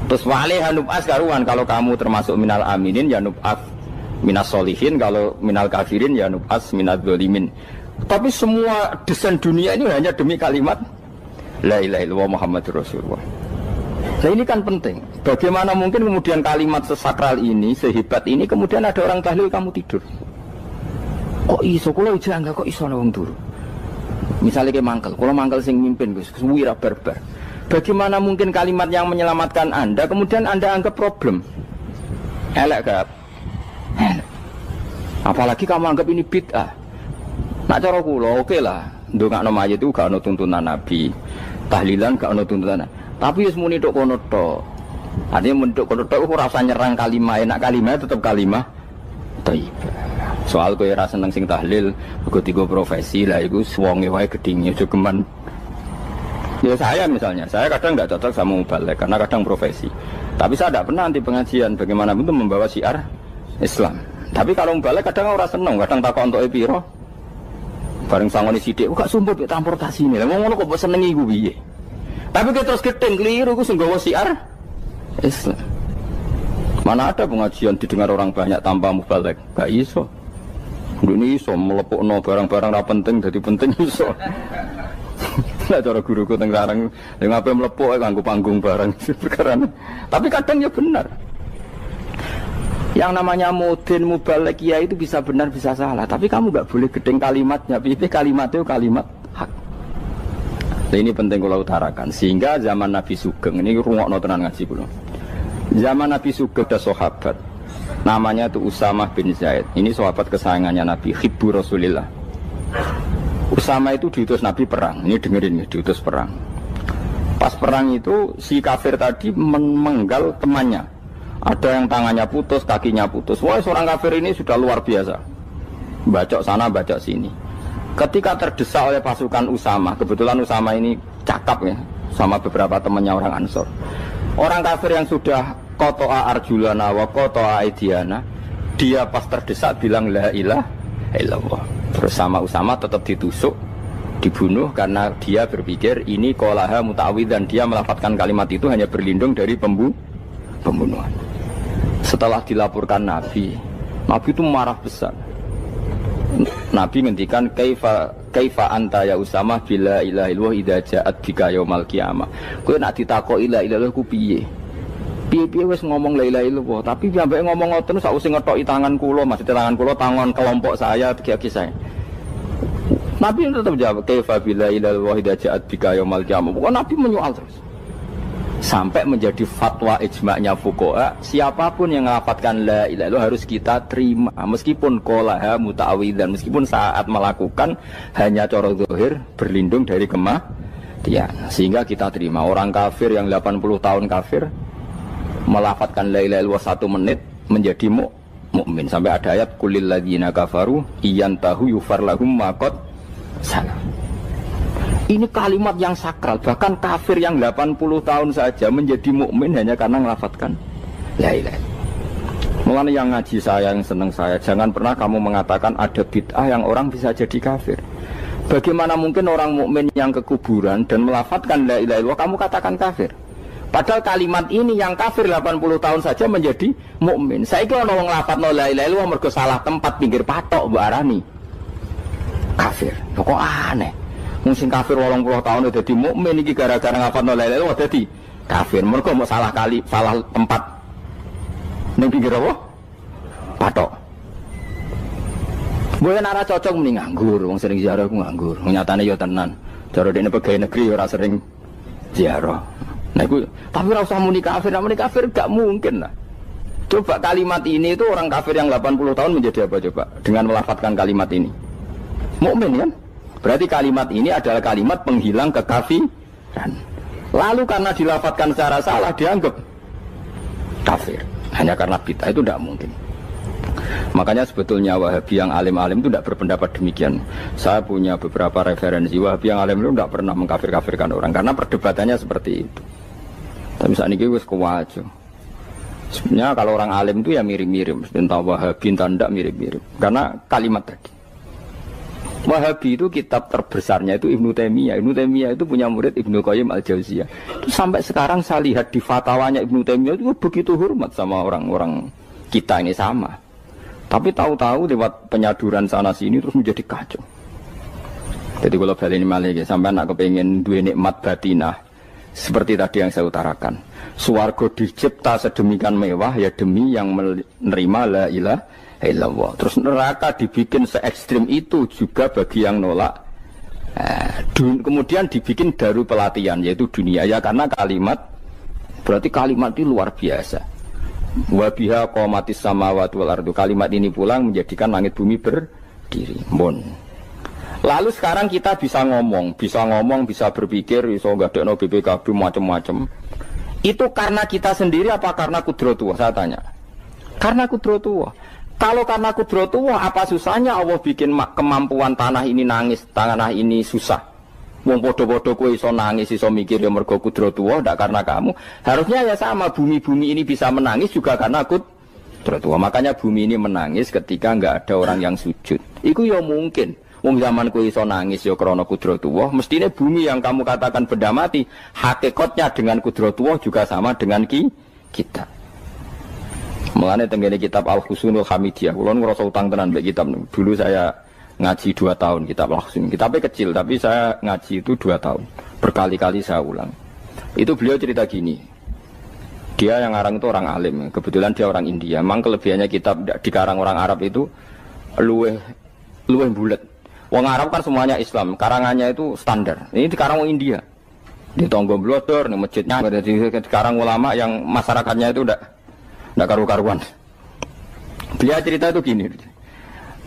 Terus wa alaiha nub'as karuan, kalau kamu termasuk minal aminin ya nub'as minas solihin, kalau minal kafirin ya nub'as minaz zalimin. Tapi semua desain dunia ini hanya demi kalimat la ilaha illallah Muhammadur Rasulullah. Nah ini kan penting. Bagaimana mungkin kemudian kalimat sesakral ini, sehebat ini, kemudian ada orang tahlil kamu tidur. Kok iso kula jangga kok iso ana wong turu. Misalnya kayak mangkel, kalau mangkel sing mimpin Gus, wira barbar. Bagaimana mungkin kalimat yang menyelamatkan Anda kemudian Anda anggap problem? Elek gak? Apalagi kamu anggap ini bid'ah. Nak cara kula oke lah, ndongakno mayit itu gak ono tuntunan Nabi. Tahlilan gak ono tuntunan. Tapi wis muni tok kono tok. Artinya menduk kono tok ora usah nyerang kalimah, enak kalimah tetap kalimah thayyibah. Soal kowe ra seneng sing tahlil, mergo tiga profesi lah iku wonge wae gedhinge aja geman. Ya saya misalnya, saya kadang tidak cocok sama mubalek karena kadang profesi. Tapi saya tidak pernah anti pengajian, bagaimanapun itu membawa syiar Islam. Tapi kalau mubalek kadang orang seneng, kadang takut untuk piro. Bareng sangoni sithik, kok sumpah mek transportasi ini. Lah ngono kok mbok senengi iku piye? Tapi kita terus gedeng keliru iku sing gawa syiar Islam. Mana ada pengajian didengar orang banyak tanpa mubalek? Gak iso. Ini iso melepukno barang-barang ra penting jadi penting iso. Lah cara guruku teng sareng yang ape melepuk kanggo panggung barang perkara. Tapi kadang ya benar. Yang namanya mudin mubalek ya itu bisa benar bisa salah, tapi kamu gak boleh gedeng kalimatnya. Pilih kalimat itu kalimat hak. Nah, ini penting kalau utarakan. Sehingga zaman Nabi Sugeng ini rungokno tenan ngaji kula. Zaman Nabi Sugeng ada sahabat namanya itu Usamah bin Zaid. Ini sahabat kesayangannya Nabi, hibbu Rasulillah. Usama itu diutus Nabi perang. Ini dengerin nih, diutus perang. Pas perang itu si kafir tadi memenggal temannya. Ada yang tangannya putus, kakinya putus. Wah, seorang kafir ini sudah luar biasa. Bacok sana, bacok sini. Ketika terdesak oleh pasukan Usama, kebetulan Usama ini cakap ya, sama beberapa temannya orang Ansor. Orang kafir yang sudah kotoa arjulana wa kotoa aidiana, dia pas terdesak bilang la ilaha illallah. Terus sama Usama tetap ditusuk, dibunuh karena dia berpikir ini qolaha muta'awwidzan, dia melafadzkan kalimat itu hanya berlindung dari pembunuhan. Setelah dilaporkan Nabi itu marah besar. Nabi ngendikan kaifa anta ya Usama bila ilaha illallah idza ja'at bika yaumal qiyamah. Kowe nek ditakoki la ilaha illallah ku piye? Piye wis ngomong la ilaha illallah, tapi sampai ngomong ngoten sausé ngetoki tangan kula, maksudnya tangan kula tangan kelompok saya, kaki saya. Nabi tetap jawab kaifa bila ilaha illallah idza ja'at bika yaumal qiyamah. Pokoknya Nabi menyoal terus. Sampai menjadi fatwa ijma'nya fuqaha, siapapun yang melafadzkan la ilaha illallah harus kita terima meskipun qolaha muta'awwidzan, meskipun saat melakukan hanya cara zahir berlindung dari kematian, sehingga kita terima. Orang kafir yang 80 tahun kafir melafadzkan la ilaha illallah 1 menit menjadi mukmin. Sampai ada ayat kulil ladzina kafaru iyantahu yufar lahum ma qad salah. Ini kalimat yang sakral, bahkan kafir yang 80 tahun saja menjadi mukmin hanya karena melafadzkan la ilaha illallah. Mulane yang ngaji saya, yang seneng saya, jangan pernah kamu mengatakan ada bid'ah yang orang bisa jadi kafir. Bagaimana mungkin orang mukmin yang ke kuburan dan melafadzkan la ilaha illallah kamu katakan kafir? Padahal kalimat ini yang kafir 80 tahun saja menjadi mukmin. Saiki ana wong lafadzno la ilaha illallah mergo salah tempat pinggir patok mbok arani kafir. Kok aneh. Mungkin kafir 80 tahun udah jadi mukmin iki gara-gara ngafalno la ilaha illallah dadi kafir. Mergo mau salah tempat ning pinggir apa? Patok. Boyen ora cocok muni nganggur, wong sering ziarah ku nganggur. Nyatane ya tenan. Cara dene pegawai negeri ora sering ziarah. Nah iku tapi ora usah muni kafir gak mungkin lah. Coba kalimat ini itu orang kafir yang 80 tahun menjadi apa coba dengan melafadzkan kalimat ini? Mukmin kan? Berarti kalimat ini adalah kalimat penghilang kekafiran. Lalu karena dilafadzkan secara salah dianggap kafir. Hanya karena bid'ah itu tidak mungkin. Makanya sebetulnya Wahabi yang alim-alim itu tidak berpendapat demikian. Saya punya beberapa referensi Wahabi yang alim itu tidak pernah mengkafir-kafirkan orang karena perdebatannya seperti itu. Tapi saat ini wis kuwajo. Sebenarnya kalau orang alim itu ya mirip-mirip, entah Wahabi entah tidak mirip-mirip. Karena kalimat tadi. Wahabi itu kitab terbesarnya itu Ibnu Taimiyah. Ibnu Taimiyah itu punya murid Ibnu Qayyim Al-Jauziyah. Itu sampai sekarang saya lihat di fatwanya Ibnu Taimiyah itu begitu hormat sama orang-orang kita ini sama. Tapi tahu-tahu lewat penyaduran sana sini terus menjadi kacau. Jadi kalau balik ini malah sampai nak kepengen dua nikmat batinah seperti tadi yang saya utarakan. Swarga dicipta sedemikian mewah ya demi yang menerima la ilaha illallah. Terus neraka dibikin se-ekstrim itu juga bagi yang nolak. Kemudian dibikin daru pelatihan yaitu dunia ya karena kalimat berarti kalimat itu luar biasa. Wa biha qamatis samawati wal ardu. Kalimat ini pulang menjadikan langit bumi berdiri. Lalu sekarang kita bisa ngomong, bisa berpikir, bisa ngadekno BPKB macam-macam. Itu karena kita sendiri apa karena kudratullah? Saya tanya. Karena kudratullah. Kalau karena kudratullah, apa susahnya Allah bikin kemampuan tanah ini nangis, tanah ini susah. Wong podo-podo kowe iso nangis, iso mikir ya mergo kudratullah, ndak karena kamu. Harusnya ya sama, bumi-bumi ini bisa menangis juga karena kudratullah. Makanya bumi ini menangis ketika enggak ada orang yang sujud. Iku ya mungkin. Wong zaman kowe iso nangis ya krana kudratullah, mestine bumi yang kamu katakan benda mati, hakikatnya dengan kudratullah juga sama dengan kita. Mulane tenggene kitab Al-Husunul Hamidiyah, kula ngrasa utang tenan mbek kitab. Dulu saya ngaji 2 tahun kitab Al-Husun. Kitabnya kecil tapi saya ngaji itu 2 tahun. Berkali-kali saya ulang. Itu beliau cerita gini. Dia yang ngarang itu orang alim, kebetulan dia orang India. Memang kelebihannya kitab dikarang orang Arab itu luweh bulet. Wong Arab kan semuanya Islam, karangannya itu standar. Ini dikarang orang India. Di Tonggo Blodor, di masjidnya, dikarang ulama yang masyarakatnya itu udah karu-karuan. Beliau cerita itu gini,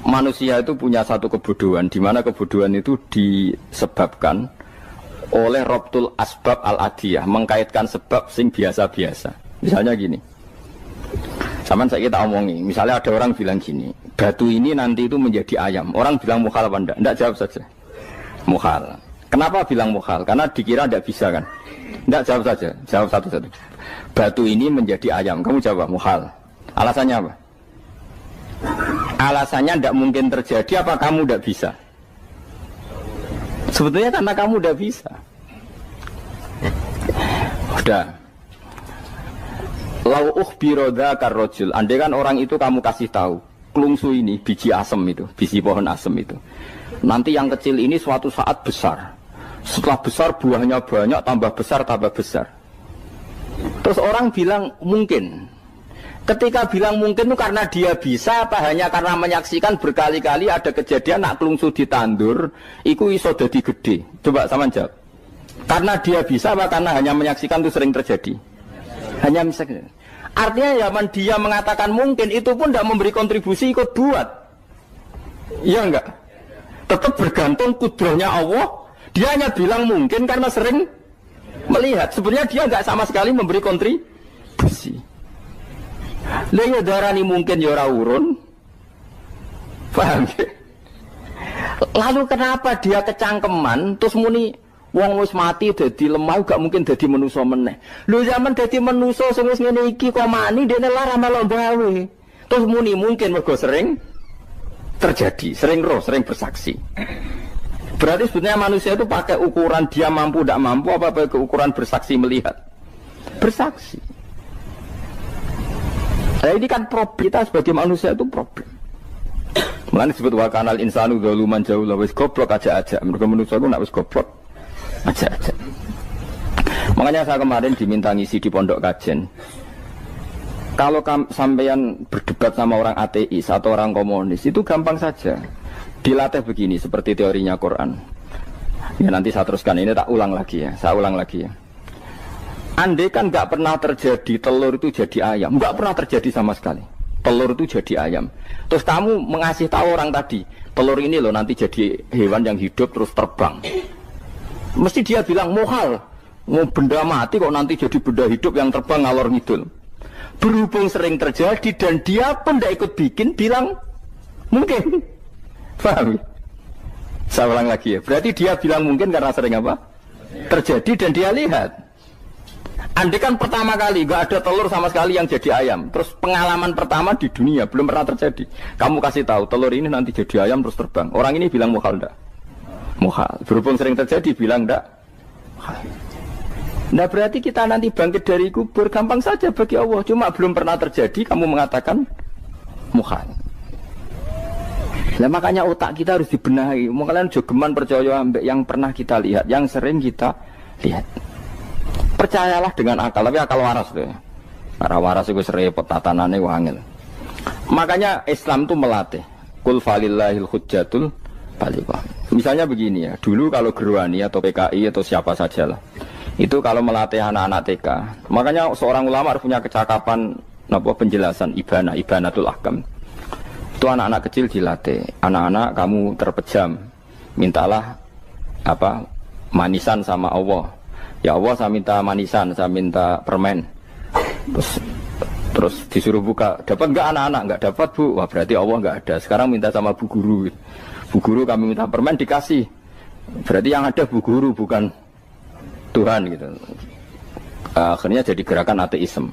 manusia itu punya satu kebodohan, di mana kebodohan itu disebabkan oleh Robtul Asbab Al-Adiyah, mengkaitkan sebab sing biasa-biasa. Misalnya gini, sama saya kita omongi, misalnya ada orang bilang gini, batu ini nanti itu menjadi ayam. Orang bilang mukhal apa enggak? Enggak, jawab saja. Mukhal. Kenapa bilang mukhal? Karena dikira enggak bisa kan? Enggak, jawab saja. Jawab satu-satu. Batu ini menjadi ayam. Kamu jawab mukhal. Alasannya apa? Alasannya tidak mungkin terjadi. Apa kamu tidak bisa? Sebetulnya karena kamu tidak bisa. Udah. Lau ukhbiro dzakar rajul. Andai kan orang itu kamu kasih tahu, klungsu ini biji asem itu, biji pohon asem itu. Nanti yang kecil ini suatu saat besar. Setelah besar buahnya banyak, tambah besar, tambah besar. Terus orang bilang mungkin. Ketika bilang mungkin itu karena dia bisa, apa hanya karena menyaksikan berkali-kali ada kejadian nak klungsu ditandur, iku iso dadi gede. Coba sama jawab. Karena dia bisa, apa karena hanya menyaksikan itu sering terjadi? Hanya misalnya. Artinya zaman dia mengatakan mungkin, itu pun tidak memberi kontribusi ikut buat. Iya enggak? Tetap bergantung kudrahnya Allah. Dia hanya bilang mungkin karena sering melihat. Sebenarnya dia enggak sama sekali memberi kontribusi. Lah ya darani mungkin ya ora urun. Paham ya? Lalu kenapa dia kecangkeman terus muni wong wis mati dadi lemah gak mungkin dadi manusa meneh. Lho zaman dadi manusa sing wis ngene iki kok mani dene lara melo gawe. Terus muni mungkin mergo sering terjadi, sering roh, sering bersaksi. Berarti sebetulnya manusia itu pakai ukuran dia mampu tidak mampu apa pakai ukuran bersaksi melihat. Bersaksi. Nah ini kan problem kita sebagai manusia itu problem. Mulane disebut wa kanal insanu zaluman jahula wis goblok aja-aja. Mergo manusia itu nak wis goblok aja-aja. Makanya saya kemarin diminta ngisi di pondok kajen. Kalau sampean berdebat sama orang ateis atau orang komunis itu gampang saja. Dilatih begini seperti teorinya Quran. Ya nanti saya teruskan ini tak ulang lagi ya. Saya ulang lagi ya. Andai kan nggak pernah terjadi telur itu jadi ayam, nggak pernah terjadi sama sekali. Telur itu jadi ayam. Terus kamu mengasih tahu orang tadi, telur ini loh nanti jadi hewan yang hidup terus terbang. Mesti dia bilang mukhal, mau benda mati kok nanti jadi benda hidup yang terbang ngalor ngidul. Berhubung sering terjadi dan dia pun tidak ikut bikin, bilang mungkin. Paham? Saya ulang lagi ya. Berarti dia bilang mungkin karena sering apa? Terjadi dan dia lihat. Andai kan pertama kali gak ada telur sama sekali yang jadi ayam, terus pengalaman pertama di dunia belum pernah terjadi. Kamu kasih tahu telur ini nanti jadi ayam terus terbang. Orang ini bilang mukhal enggak? Mukhal. Berhubung sering terjadi bilang enggak? Nah berarti kita nanti bangkit dari kubur gampang saja bagi Allah. Cuma belum pernah terjadi kamu mengatakan mukhal. Nah makanya otak kita harus dibenahi. Kalian jogeman percaya ambek yang pernah kita lihat, yang sering kita lihat. Percayalah dengan akal, tapi akal waras tuh. Karena waras itu serempet tatanannya wangil. Makanya Islam itu melatih. Qul falillahil hujjatul balighah. Misalnya begini ya, dulu kalau Gerwani atau PKI atau siapa sajalah, itu kalau melatih anak-anak TK, makanya seorang ulama harus punya kecakapan penjelasan ibanatul ahkam. Itu anak-anak kecil dilatih. Anak-anak kamu terpejam, mintalah manisan sama Allah. Ya Allah saya minta manisan, saya minta permen. Terus Terus disuruh buka, dapat nggak anak-anak? Nggak dapat bu. Wah berarti Allah nggak ada. Sekarang minta sama bu guru. Bu guru kami minta permen dikasih. Berarti yang ada bu guru bukan Tuhan gitu. Akhirnya jadi gerakan ateisme.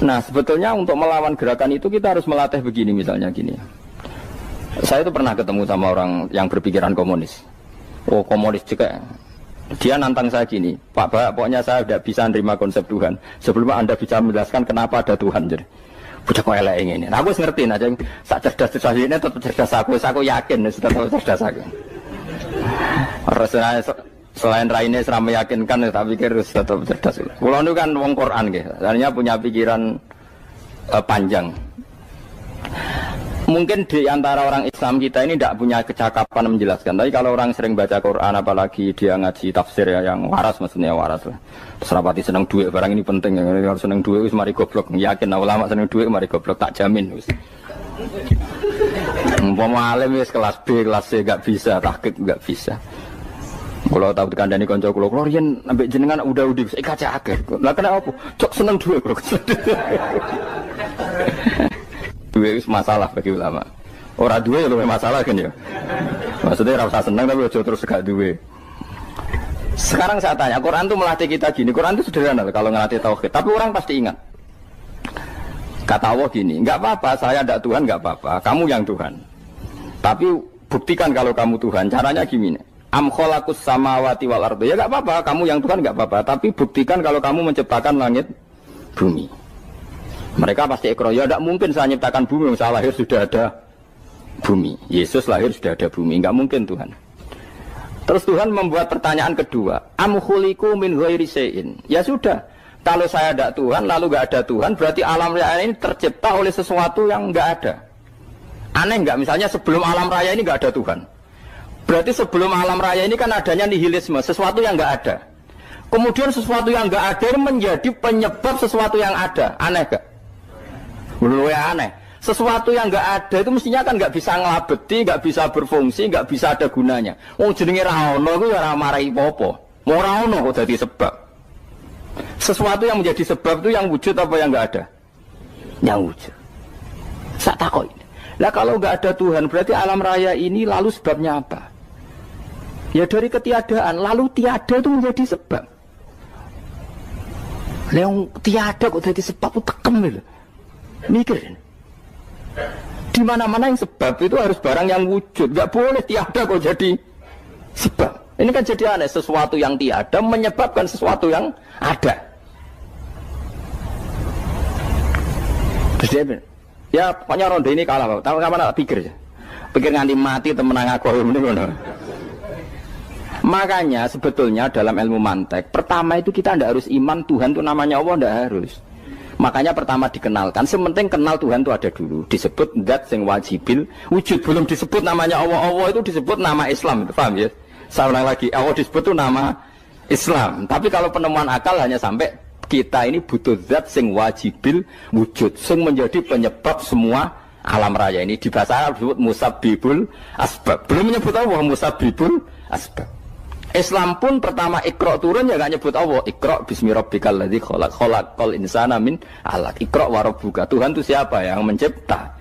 Nah sebetulnya untuk melawan gerakan itu kita harus melatih begini misalnya gini. Saya itu pernah ketemu sama orang yang berpikiran komunis. Oh komunis juga. Dia nantang saya gini, Pak, pokoknya saya tidak bisa menerima konsep Tuhan sebelum Anda bisa menjelaskan kenapa ada Tuhan. Jadi, bocah kok elek ini. Nah, aku ngerti aja, sak cerdas ini tetap cerdas aku yakin, tetap cerdas aku. Selain raine seram meyakinkan, tapi pikir tetap cerdas. Kulo itu kan wong Quran gitu, artinya punya pikiran panjang. Mungkin di antara orang Islam kita ini tidak punya kecakapan menjelaskan. Tapi kalau orang sering baca Quran, apalagi dia ngaji tafsir ya, yang waras maksudnya waras lah. Terus rapati seneng duit, barang ini penting. Kalau seneng duit, mari goblok. Yakin ulama seneng duit, mari goblok. Tak jamin. Umpama alim wis kelas B, kelas C gak bisa, tahqiq gak bisa. Kalau tahu dikandani konco kulo riyen ambek jenengan udah saya kaca akhir. Lah kena apa? Cok seneng duit, bro. Duit itu masalah bagi ulama. Orang duit itu masalah kan ya. Maksudnya rasa senang tapi ojo terus gak duit. Sekarang saya tanya, Quran itu melatih kita gini. Quran itu sederhana kalau ngelatih tauhid. Tapi orang pasti ingat. Kata Allah gini, nggak apa-apa, saya tidak Tuhan, nggak apa-apa. Kamu yang Tuhan. Tapi buktikan kalau kamu Tuhan. Caranya gini. Am khalaqus samawati wal ardi. Ya nggak apa-apa, kamu yang Tuhan nggak apa-apa. Tapi buktikan kalau kamu menciptakan langit, bumi. Mereka pasti ikrar, ya tidak mungkin saya menciptakan bumi, saya lahir sudah ada bumi. Yesus lahir sudah ada bumi, nggak mungkin Tuhan. Terus Tuhan membuat pertanyaan kedua, am khuliqu min ghairi syai'in. Ya sudah, kalau saya tidak Tuhan, lalu nggak ada Tuhan, berarti alam raya ini tercipta oleh sesuatu yang nggak ada. Aneh nggak? Misalnya sebelum alam raya ini nggak ada Tuhan. Berarti sebelum alam raya ini kan adanya nihilisme, sesuatu yang nggak ada. Kemudian sesuatu yang nggak ada menjadi penyebab sesuatu yang ada. Aneh nggak? Menurut aneh, sesuatu yang nggak ada itu mestinya kan nggak bisa ngelabeti, nggak bisa berfungsi, nggak bisa ada gunanya. Wong jenenge ra ono iku ya ora marai apa-apa. Mau ra ono kok dadi sebab. Sesuatu yang menjadi sebab itu yang wujud apa yang nggak ada? Yang wujud. Sak takoi. Lah kalau nggak ada Tuhan berarti alam raya ini lalu sebabnya apa? Ya dari ketiadaan, lalu tiada itu menjadi sebab. Yang tiada kok jadi sebab itu tekem lho. Mikir. Di mana-mana yang sebab itu harus barang yang wujud, nggak boleh tiada kok jadi sebab. Ini kan jadi aneh, sesuatu yang tiada menyebabkan sesuatu yang ada. Terus ya pokoknya ronde ini kalah, Pak. Tahu kapan tak pikir ya? Pikir nganti mati temenang aku ini ngono. Makanya sebetulnya dalam ilmu mantek, pertama itu kita tidak harus iman Tuhan itu namanya Allah, tidak harus. Makanya pertama dikenalkan, sementing kenal Tuhan itu ada dulu. Disebut zat sing wajibil wujud, belum disebut namanya Allah. Allah itu disebut nama Islam, paham ya? Saya ulang lagi, Allah disebut itu nama Islam. Tapi kalau penemuan akal hanya sampai kita ini butuh zat sing wajibil wujud, sing menjadi penyebab semua alam raya ini. Di bahasa Arab disebut musabbibul asbab. Belum menyebut Allah musabbibul asbab. Islam pun pertama Iqra turun ya gak nyebut Allah. Iqra bismi rabbikal ladzi khalaq, khalaqal insana min 'alaq. Iqra wa rabbuka. Tuhan itu siapa? Yang mencipta.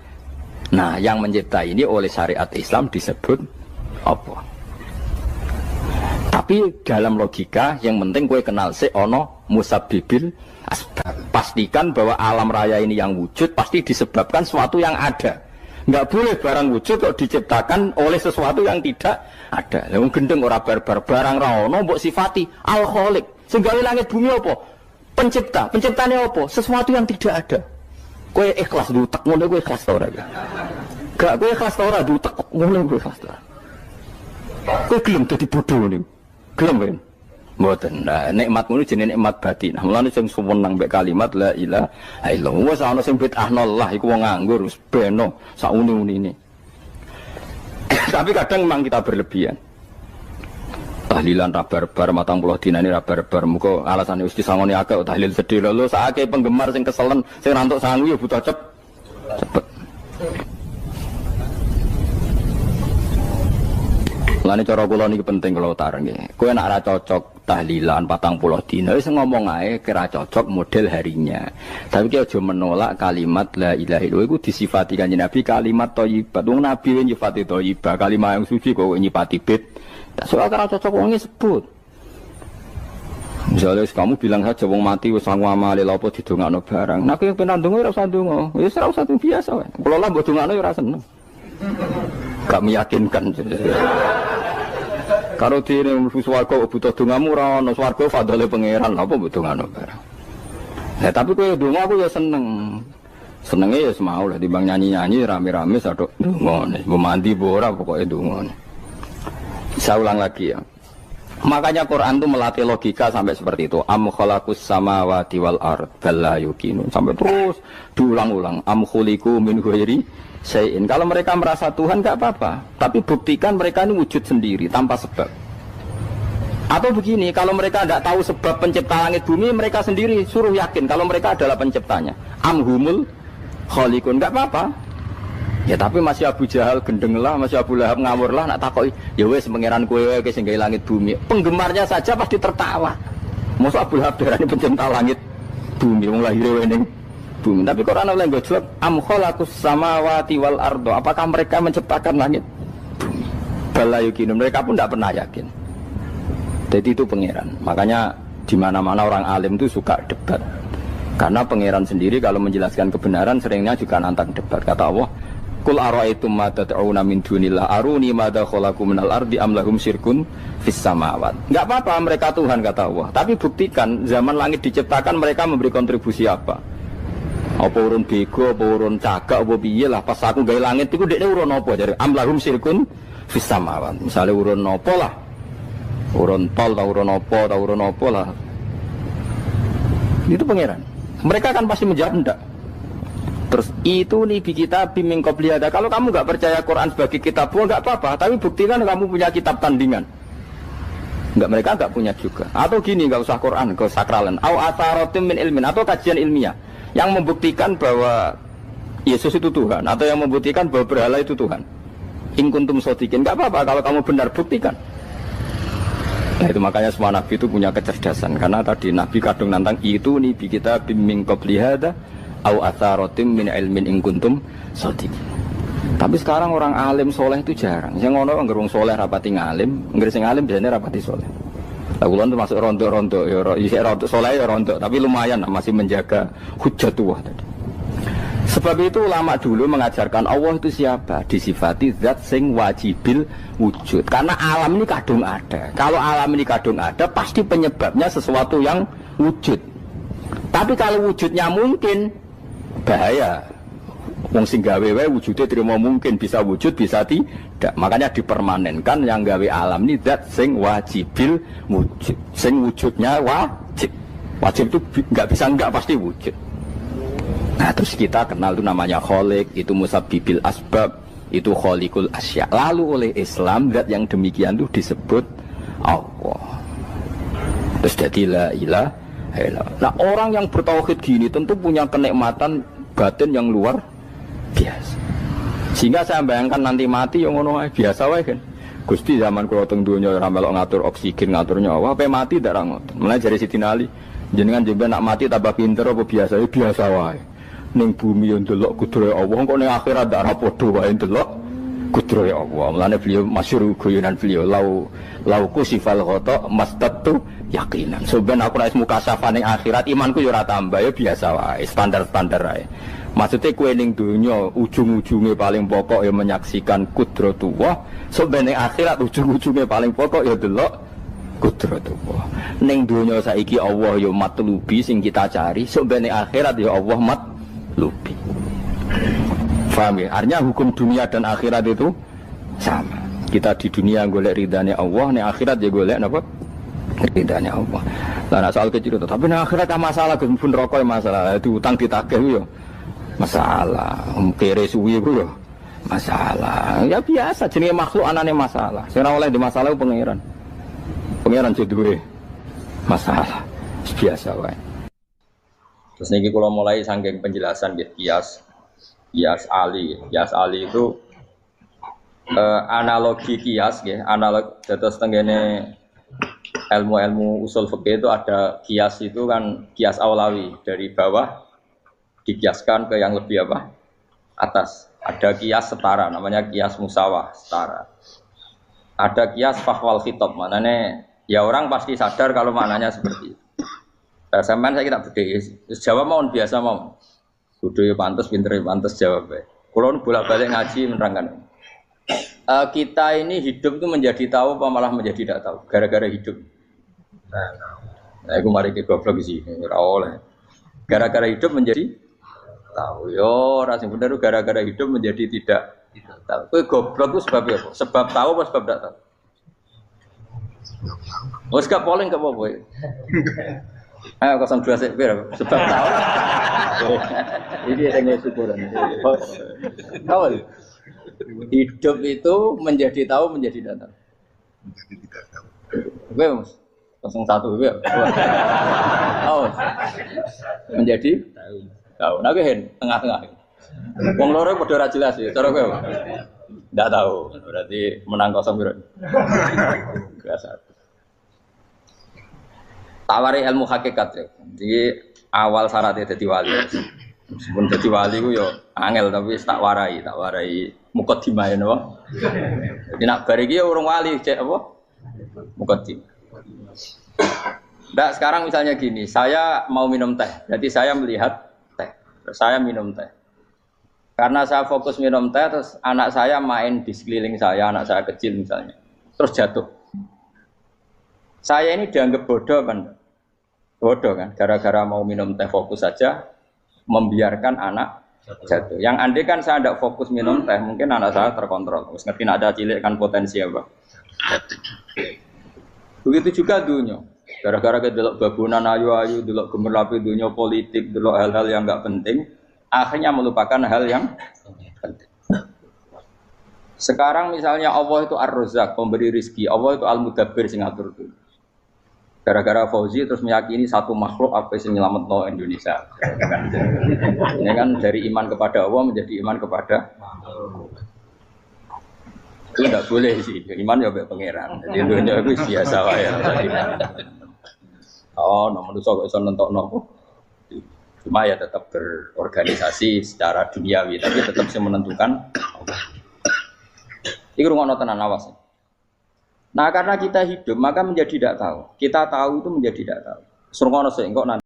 Nah, yang mencipta ini oleh syariat Islam disebut apa? Tapi dalam logika yang penting kowe kenal sik ana musabbibil asbab. Pastikan bahwa alam raya ini yang wujud pasti disebabkan sesuatu yang ada. Nggak boleh barang wujud kok diciptakan oleh sesuatu yang tidak ada. Yang gendeng ora barbar barang ra ono mbok sifati al-khaliq. Sing gawe langit bumi apa? Pencipta. Penciptane apa? Sesuatu yang tidak ada. Kowe ikhlas dutek ngono kowe ikhlas ta ora? Gak kowe ikhlas ta ora dutek ngono kowe ikhlas ta. Kowe gelem dadi bodho niku. Gelem kowe. Mboten. Nah, nikmat ngono jenenge nikmat batin. Nah, mulane sing suwenang mbek kalimat la ilaha illallah. Wes ana sing bid'ahnallah iku wong nganggur wis beno sak uni-unine. Tapi kadang memang kita berlebihan. Tahlilan ra barbar 40 dina ini ra barbar. Muga alasane wis disangoni akeh tahlil sedih lho sakake penggemar sing keselen sing rantuk sangu ya butuh cepet. Lani cara kula niki penting kula utara nggih. Kowe nek ora cocok tahlilan 40 dina wis ngomong ae kira cocok model harinya. Tapi ki aja menolak kalimat la ilaha illallah iku disifati Kanjeng Nabi kalimat thayyibah. Wong Nabi nyifati thayyibah, kalimat yang suci kok nyifati bid. Soal kira cocok wong sebut. Misalnya kamu bilang saja wong mati wis sangu amale lha apa didongakno barang. Nah kowe pengen ndonga ora usah ndonga. Wis ora usah biasa wae. Kula lah mbok dongakno ya ora seneng. Gak meyakinkan. Karo dene mlebu swarga butuh dongamu ora ono swarga fadhole pangeran apa mbok dongakno barang. Nah tapi kowe ndonga aku ya seneng. Senenge ya semau lah timbang nyanyi-nyanyi rame-rame sadok ndonga. Mbok mandi mbok ora pokoke ndonga. Saya ulang lagi ya. Makanya Quran itu melatih logika sampai seperti itu. Am khalaqus samawati wal ard bal la yuqinun. Sampai terus diulang-ulang. Am khuliqu min ghairi syai'in. Kalau mereka merasa Tuhan enggak apa-apa, tapi buktikan mereka ini wujud sendiri tanpa sebab. Atau begini, kalau mereka tidak tahu sebab pencipta langit bumi, mereka sendiri suruh yakin kalau mereka adalah penciptanya. Am humul khaliqun, enggak apa-apa. Ya tapi masih Abu Jahal gendeng lah, masih Abu Lahab ngawur lah, nak takoki, ya wes pangeran kowe wae sing gawe langit bumi. Penggemarnya saja pasti tertawa. Mosok Abu Lahab darani pencipta langit bumi, wong lahir wae ning bumi. Tapi Quran oleh nggo jawab, am khalaqus samawati wal ardo. Apakah mereka menciptakan langit bumi? Bala yuqinu, mereka pun tidak pernah yakin. Jadi itu pangeran. Makanya di mana-mana orang alim itu suka debat. Karena pangeran sendiri kalau menjelaskan kebenaran seringnya juga nantang debat. Kata Allah, Qul ara'aytum ma tad'una min dunillah aruni madza khalaqu minal ardi am lahum syirkun fis samawat. Enggak apa-apa mereka Tuhan kata Allah, tapi buktikan zaman langit diciptakan mereka memberi kontribusi apa? Apa urun bego, apa urun cagak, apa piye lah pas aku gawe langit iku dekne urun apa jare am lahum syirkun fis samawat. Misale urun apa lah? Urun tol ta urun apa lah. Itu pangeran. Mereka kan pasti menjawab enggak. Terus itu nih kita bimbing qobliyada. Kalau kamu nggak percaya Quran sebagai kitab, nggak apa-apa. Tapi buktikan kamu punya kitab tandingan. Nggak, mereka nggak punya juga. Atau gini, nggak usah Quran, nggak sakralan. Au atharotim min ilmin, atau kajian ilmiah yang membuktikan bahwa Yesus itu Tuhan, atau yang membuktikan bahwa berhala itu Tuhan. In kuntum shodiqin, nggak apa-apa. Kalau kamu benar buktikan. Nah itu makanya semua nabi itu punya kecerdasan. Karena tadi nabi kadung nantang itu nih kita bimbing qobliyada. Au atharatim min ilmin in kuntum shodiqin. Tapi sekarang orang alim soleh itu jarang. Yang ngono anggere wong soleh rapati ngalim, anggere sing alim biasanya rapati soleh. Lah kula termasuk rontok-rontok ya isih rontok soleh ya rontok, tapi lumayan masih menjaga hujjatullah tadi. Sebab itu ulama dulu mengajarkan Allah itu siapa? Disifati zat sing wajibil wujud. Karena alam ini kadung ada. Kalau alam ini kadung ada, pasti penyebabnya sesuatu yang wujud. Tapi kalau wujudnya mungkin bahaya. Wong sing gawe wae wujude terima mungkin bisa wujud bisa tidak. Makanya dipermanenkan yang gawe alam ini zat sing wajibil wujud. Sing wujudnya wajib. Wajib itu enggak bisa enggak pasti wujud. Nah, terus kita kenal itu namanya khaliq, itu musabbibil asbab, itu khaliqul asya. Lalu oleh Islam zat yang demikian itu disebut Allah. Terus jadi la ilaha illallah. Nah, orang yang bertauhid gini tentu punya kenikmatan batin yang luar biasa. Sehingga saya bayangkan nanti mati yang ngono biasa wae kan. Gusti zaman kula teng donya ora melok ngatur oksigen, ngatur nyawa, apa mati ndak ra ngoten. Mulai dari Sidina Ali, jenengan jenengan nak mati tambah pinter apa biasa? Ya biasa wae. Ning bumi yo ndelok kudrohe Allah, kok ning akhirat ndak ra padha wae ndelok kudrohe Allah. Mulane beliau masyhur guyonan beliau lau kusifal ghata mastatu yakinan. Soben aku nek mukasafah ning akhirat imanku yo ora tambah ya biasa wae, standar-standar wae. Maksudnya kue ning dunia ujung-ujungnya paling pokok ya menyaksikan kudratullah. Sebenarnya akhirat ujung-ujungnya paling pokok ya delok kudratullah. Ning dunia saiki Allah ya matlubi sing kita cari. Sebenarnya akhirat ya Allah matlubi. Paham ya? Artinya hukum dunia dan akhirat itu sama. Kita di dunia golek ridhanya Allah, ning akhirat ya golek napa? Ridhanya Allah. Lah nek soal kecil itu, tapi ning akhirat masalah Gus pun rokok masalah. Itu utang ditagih yo. Masalah, kere suwi ku yo masalah. Ya biasa jenenge makhluk anane masalah. Sing ora oleh di masalah pangeran. Pangeran duwe masalah. Biasa wae. Terus niki kula mulai saking penjelasan nggih kias ali. Kias ali itu analogi kias nggih, analog dados tengene ilmu-ilmu usul fikih itu ada kias itu kan kias aulawi dari bawah dikiaskan ke yang lebih apa atas. Ada kias setara namanya kias musawah setara. Ada kias fahwal khitab maknanya ya orang pasti sadar kalau maknanya seperti itu. Sampean saya kira beda. Jawab mohon biasa mau. Kudu pantes pinter pantes jawab. Kalau bolak-balik ngaji menerangkan. Kita ini hidup itu menjadi tahu apa malah menjadi tidak tahu gara-gara hidup. Nah, aku mari ke goblok sih, ora oleh. Gara-gara hidup menjadi tahu. Yo, ora sing bener gara-gara hidup menjadi tidak tahu. Kowe goblok itu sebab apa? Sebab tahu apa sebab tidak tahu? Wes gak polling gak apa-apa. Ayo 02 sik pir sebab tahu. Ini yang syukuran. Tahu. Hidup itu menjadi tahu menjadi tidak tahu. Menjadi tidak tahu. Oke, Mas. 01 ya. Oh. Menjadi tahu. Nah, gen tengah-tengah. Wong loro padha ora jelas ya, cara kowe. Ndak tahu. Berarti menang 0 piro. Biasa. Tawari ilmu hakikat ya. Jadi awal syaratnya jadi wali. Meskipun jadi wali ku yo angel tapi tak warai mukadimah ya napa. Jadi nak bar iki urung wali cek apa? Mukadimah. Ndak sekarang misalnya gini, saya mau minum teh. Jadi saya melihat teh. Terus saya minum teh. Karena saya fokus minum teh terus anak saya main di sekeliling saya, anak saya kecil misalnya. Terus jatuh. Saya ini dianggap bodoh kan? Bodoh kan? Gara-gara mau minum teh fokus saja membiarkan anak jatuh. Yang andai kan saya tidak fokus minum teh, mungkin anak saya terkontrol. Terus ngerti ada cilik kan potensi apa? Begitu juga dunia. Gara-gara kita delok babunan ayu-ayu, delok gemerlapi dunia politik, delok hal-hal yang enggak penting, akhirnya melupakan hal yang penting. Sekarang misalnya Allah itu Ar-Razzaq, pemberi rizki, Allah itu Al-Mudabbir sing ngatur dunia. Gara-gara Fauzi terus meyakini satu makhluk apa yang nyelametno Indonesia. Ini kan dari iman kepada Allah menjadi iman kepada itu tidak boleh sih, iman ya baik pangeran. Jadi dunia itu biasa wae. Oh, nomor itu kok iso nentokno. Cuma ya tetap berorganisasi secara duniawi, tapi tetap sih menentukan. Iki rungono tenan awas. Nah, karena kita hidup maka menjadi tidak tahu. Kita tahu itu menjadi tidak tahu. Rungono sik engko nanti